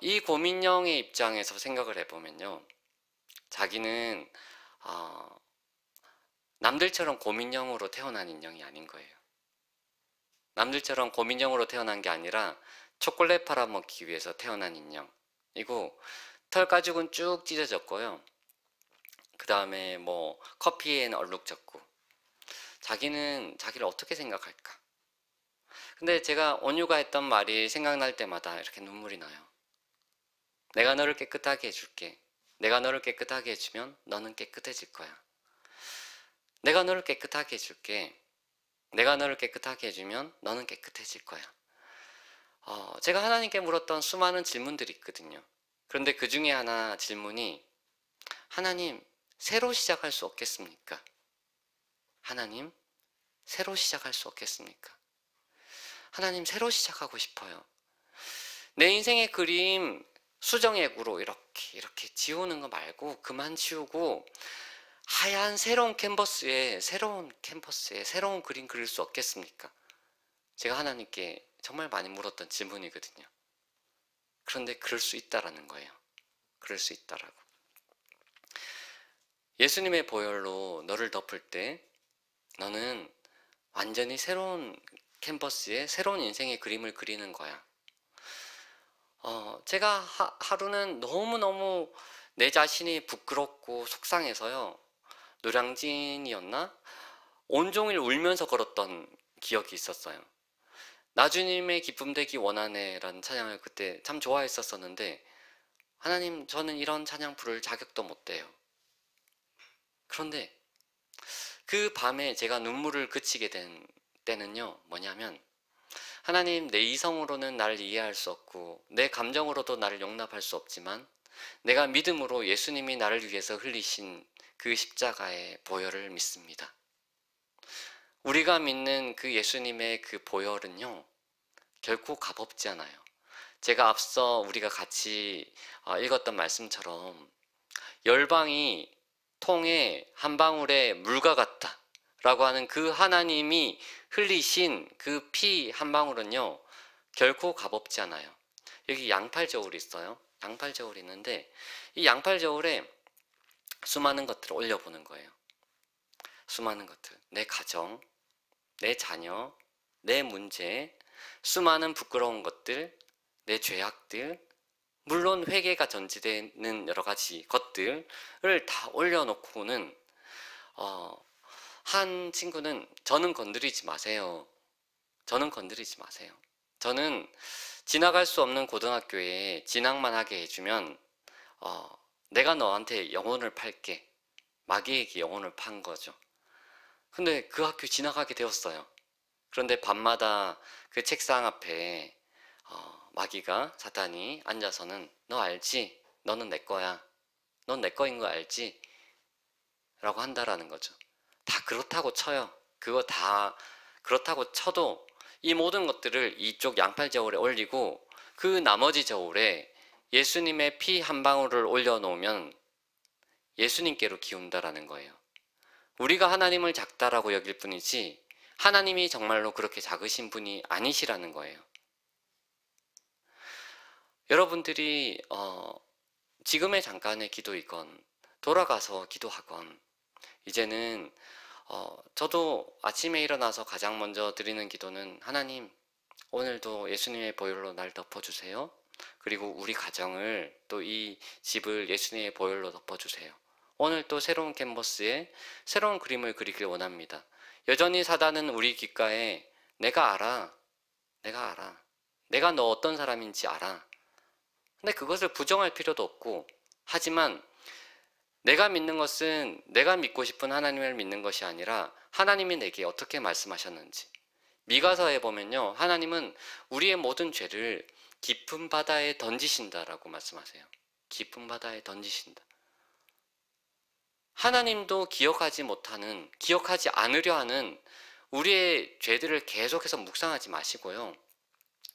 이 곰인형의 입장에서 생각을 해보면요, 자기는 남들처럼 곰인형으로 태어난 인형이 아닌 거예요. 남들처럼 곰인형으로 태어난 게 아니라 초콜릿 팔아먹기 위해서 태어난 인형이고, 털 가죽은 쭉 찢어졌고요. 그 다음에 뭐 커피에는 얼룩졌고, 자기는 자기를 어떻게 생각할까? 근데 제가 온유가 했던 말이 생각날 때마다 이렇게 눈물이 나요. 내가 너를 깨끗하게 해줄게. 내가 너를 깨끗하게 해주면 너는 깨끗해질 거야. 내가 너를 깨끗하게 해줄게. 내가 너를 깨끗하게 해주면 너는 깨끗해질 거야. 제가 하나님께 물었던 수많은 질문들이 있거든요. 그런데 그 중에 하나 질문이, 하나님, 새로 시작할 수 없겠습니까? 하나님, 새로 시작할 수 없겠습니까? 하나님, 새로 시작하고 싶어요. 내 인생의 그림 수정액으로 이렇게 지우는 거 말고 그만 지우고 하얀 새로운 캔버스에 새로운 그림 그릴 수 없겠습니까? 제가 하나님께 정말 많이 물었던 질문이거든요. 그런데 그럴 수 있다라는 거예요. 그럴 수 있다라고. 예수님의 보혈로 너를 덮을 때 너는 완전히 새로운 캔버스에 새로운 인생의 그림을 그리는 거야. 제가 하루는 너무너무 내 자신이 부끄럽고 속상해서요, 노량진이었나? 온종일 울면서 걸었던 기억이 있었어요. 나주님의 기쁨 되기 원하네 라는 찬양을 그때 참 좋아했었는데, 하나님, 저는 이런 찬양 부를 자격도 못 돼요. 그런데 그 밤에 제가 눈물을 그치게 된 때는요, 뭐냐면, 하나님, 내 이성으로는 나를 이해할 수 없고 내 감정으로도 나를 용납할 수 없지만 내가 믿음으로 예수님이 나를 위해서 흘리신 그 십자가의 보혈을 믿습니다. 우리가 믿는 그 예수님의 그 보혈은요, 결코 값없지 않아요. 제가 앞서 우리가 같이 읽었던 말씀처럼 열방이 통에 한 방울의 물과 같다 라고 하는 그 하나님이 흘리신 그 피 한 방울은요, 결코 값없지 않아요. 여기 양팔 저울이 있어요. 양팔 저울이 있는데 이 양팔 저울에 수많은 것들을 올려보는 거예요. 수많은 것들, 내 가정, 내 자녀, 내 문제, 수많은 부끄러운 것들, 내 죄악들, 물론 회개가 전제되는 여러 가지 것들을 다 올려놓고는 한 친구는 저는 건드리지 마세요. 저는 건드리지 마세요. 저는 지나갈 수 없는 고등학교에 진학만 하게 해주면 내가 너한테 영혼을 팔게. 마귀에게 영혼을 판 거죠. 근데 그 학교 지나가게 되었어요. 그런데 밤마다 그 책상 앞에 마귀가, 사탄이 앉아서는 너 알지? 너는 내 거야. 넌 내 거인 거 알지? 라고 한다라는 거죠. 다 그렇다고 쳐요. 그거 다 그렇다고 쳐도 이 모든 것들을 이쪽 양팔 저울에 올리고 그 나머지 저울에 예수님의 피 한 방울을 올려놓으면 예수님께로 기운다라는 거예요. 우리가 하나님을 작다라고 여길 뿐이지 하나님이 정말로 그렇게 작으신 분이 아니시라는 거예요. 여러분들이 지금의 잠깐의 기도이건 돌아가서 기도하건 이제는 저도 아침에 일어나서 가장 먼저 드리는 기도는 하나님, 오늘도 예수님의 보혈로 날 덮어주세요. 그리고 우리 가정을, 또 이 집을 예수님의 보혈로 덮어주세요. 오늘 또 새로운 캔버스에 새로운 그림을 그리길 원합니다. 여전히 사단은 우리 귓가에 내가 알아. 내가 너 어떤 사람인지 알아. 근데 그것을 부정할 필요도 없고, 하지만 내가 믿는 것은 내가 믿고 싶은 하나님을 믿는 것이 아니라 하나님이 내게 어떻게 말씀하셨는지. 미가서에 보면요, 하나님은 우리의 모든 죄를 깊은 바다에 던지신다라고 말씀하세요. 깊은 바다에 던지신다. 하나님도 기억하지 않으려 하는 우리의 죄들을 계속해서 묵상하지 마시고요,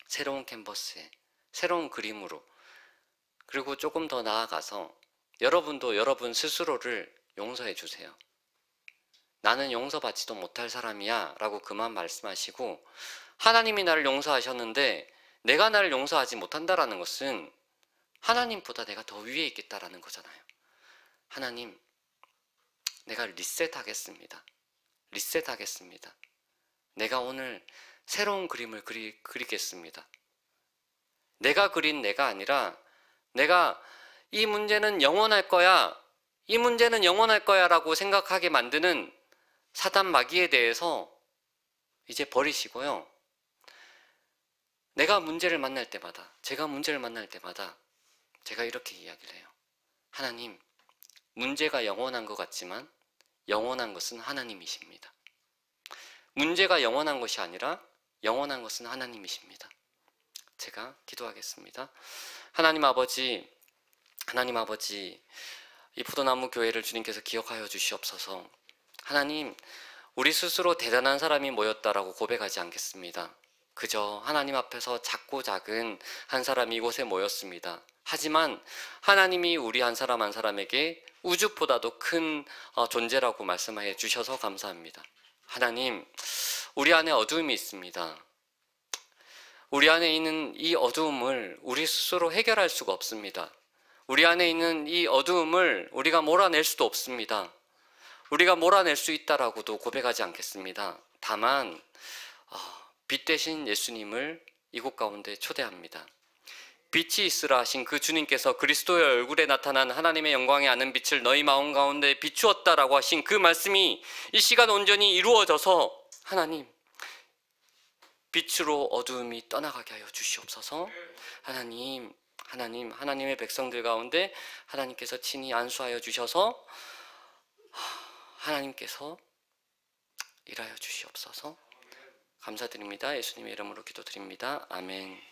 새로운 캔버스에 새로운 그림으로, 그리고 조금 더 나아가서 여러분도 여러분 스스로를 용서해 주세요. 나는 용서받지도 못할 사람이야 라고 그만 말씀하시고, 하나님이 나를 용서하셨는데 내가 나를 용서하지 못한다라는 것은 하나님보다 내가 더 위에 있겠다라는 거잖아요. 하나님, 내가 리셋하겠습니다. 내가 오늘 새로운 그림을 그리겠습니다. 내가 그린 내가 아니라 내가 이 문제는 영원할 거야 라고 생각하게 만드는 사단 마귀에 대해서 이제 버리시고요, 제가 문제를 만날 때마다 제가 이렇게 이야기를 해요. 하나님, 문제가 영원한 것 같지만 영원한 것은 하나님이십니다. 문제가 영원한 것이 아니라 영원한 것은 하나님이십니다. 제가 기도하겠습니다. 하나님 아버지, 이 포도나무 교회를 주님께서 기억하여 주시옵소서. 하나님, 우리 스스로 대단한 사람이 모였다라고 고백하지 않겠습니다. 그저 하나님 앞에서 작고 작은 한 사람이 이곳에 모였습니다. 하지만 하나님이 우리 한 사람 한 사람에게 우주보다도 큰 존재라고 말씀해 주셔서 감사합니다. 하나님, 우리 안에 어두움이 있습니다. 우리 안에 있는 이 어두움을 우리 스스로 해결할 수가 없습니다. 우리 안에 있는 이 어두움을 우리가 몰아낼 수도 없습니다. 우리가 몰아낼 수 있다라고도 고백하지 않겠습니다. 다만 빛 대신 예수님을 이곳 가운데 초대합니다. 빛이 있으라 하신 그 주님께서 그리스도의 얼굴에 나타난 하나님의 영광에 아는 빛을 너희 마음 가운데 비추었다라고 하신 그 말씀이 이 시간 온전히 이루어져서 하나님, 빛으로 어두움이 떠나가게 하여 주시옵소서. 하나님의 백성들 가운데 하나님께서 친히 안수하여 주셔서 하나님께서 일하여 주시옵소서. 감사드립니다. 예수님의 이름으로 기도드립니다. 아멘.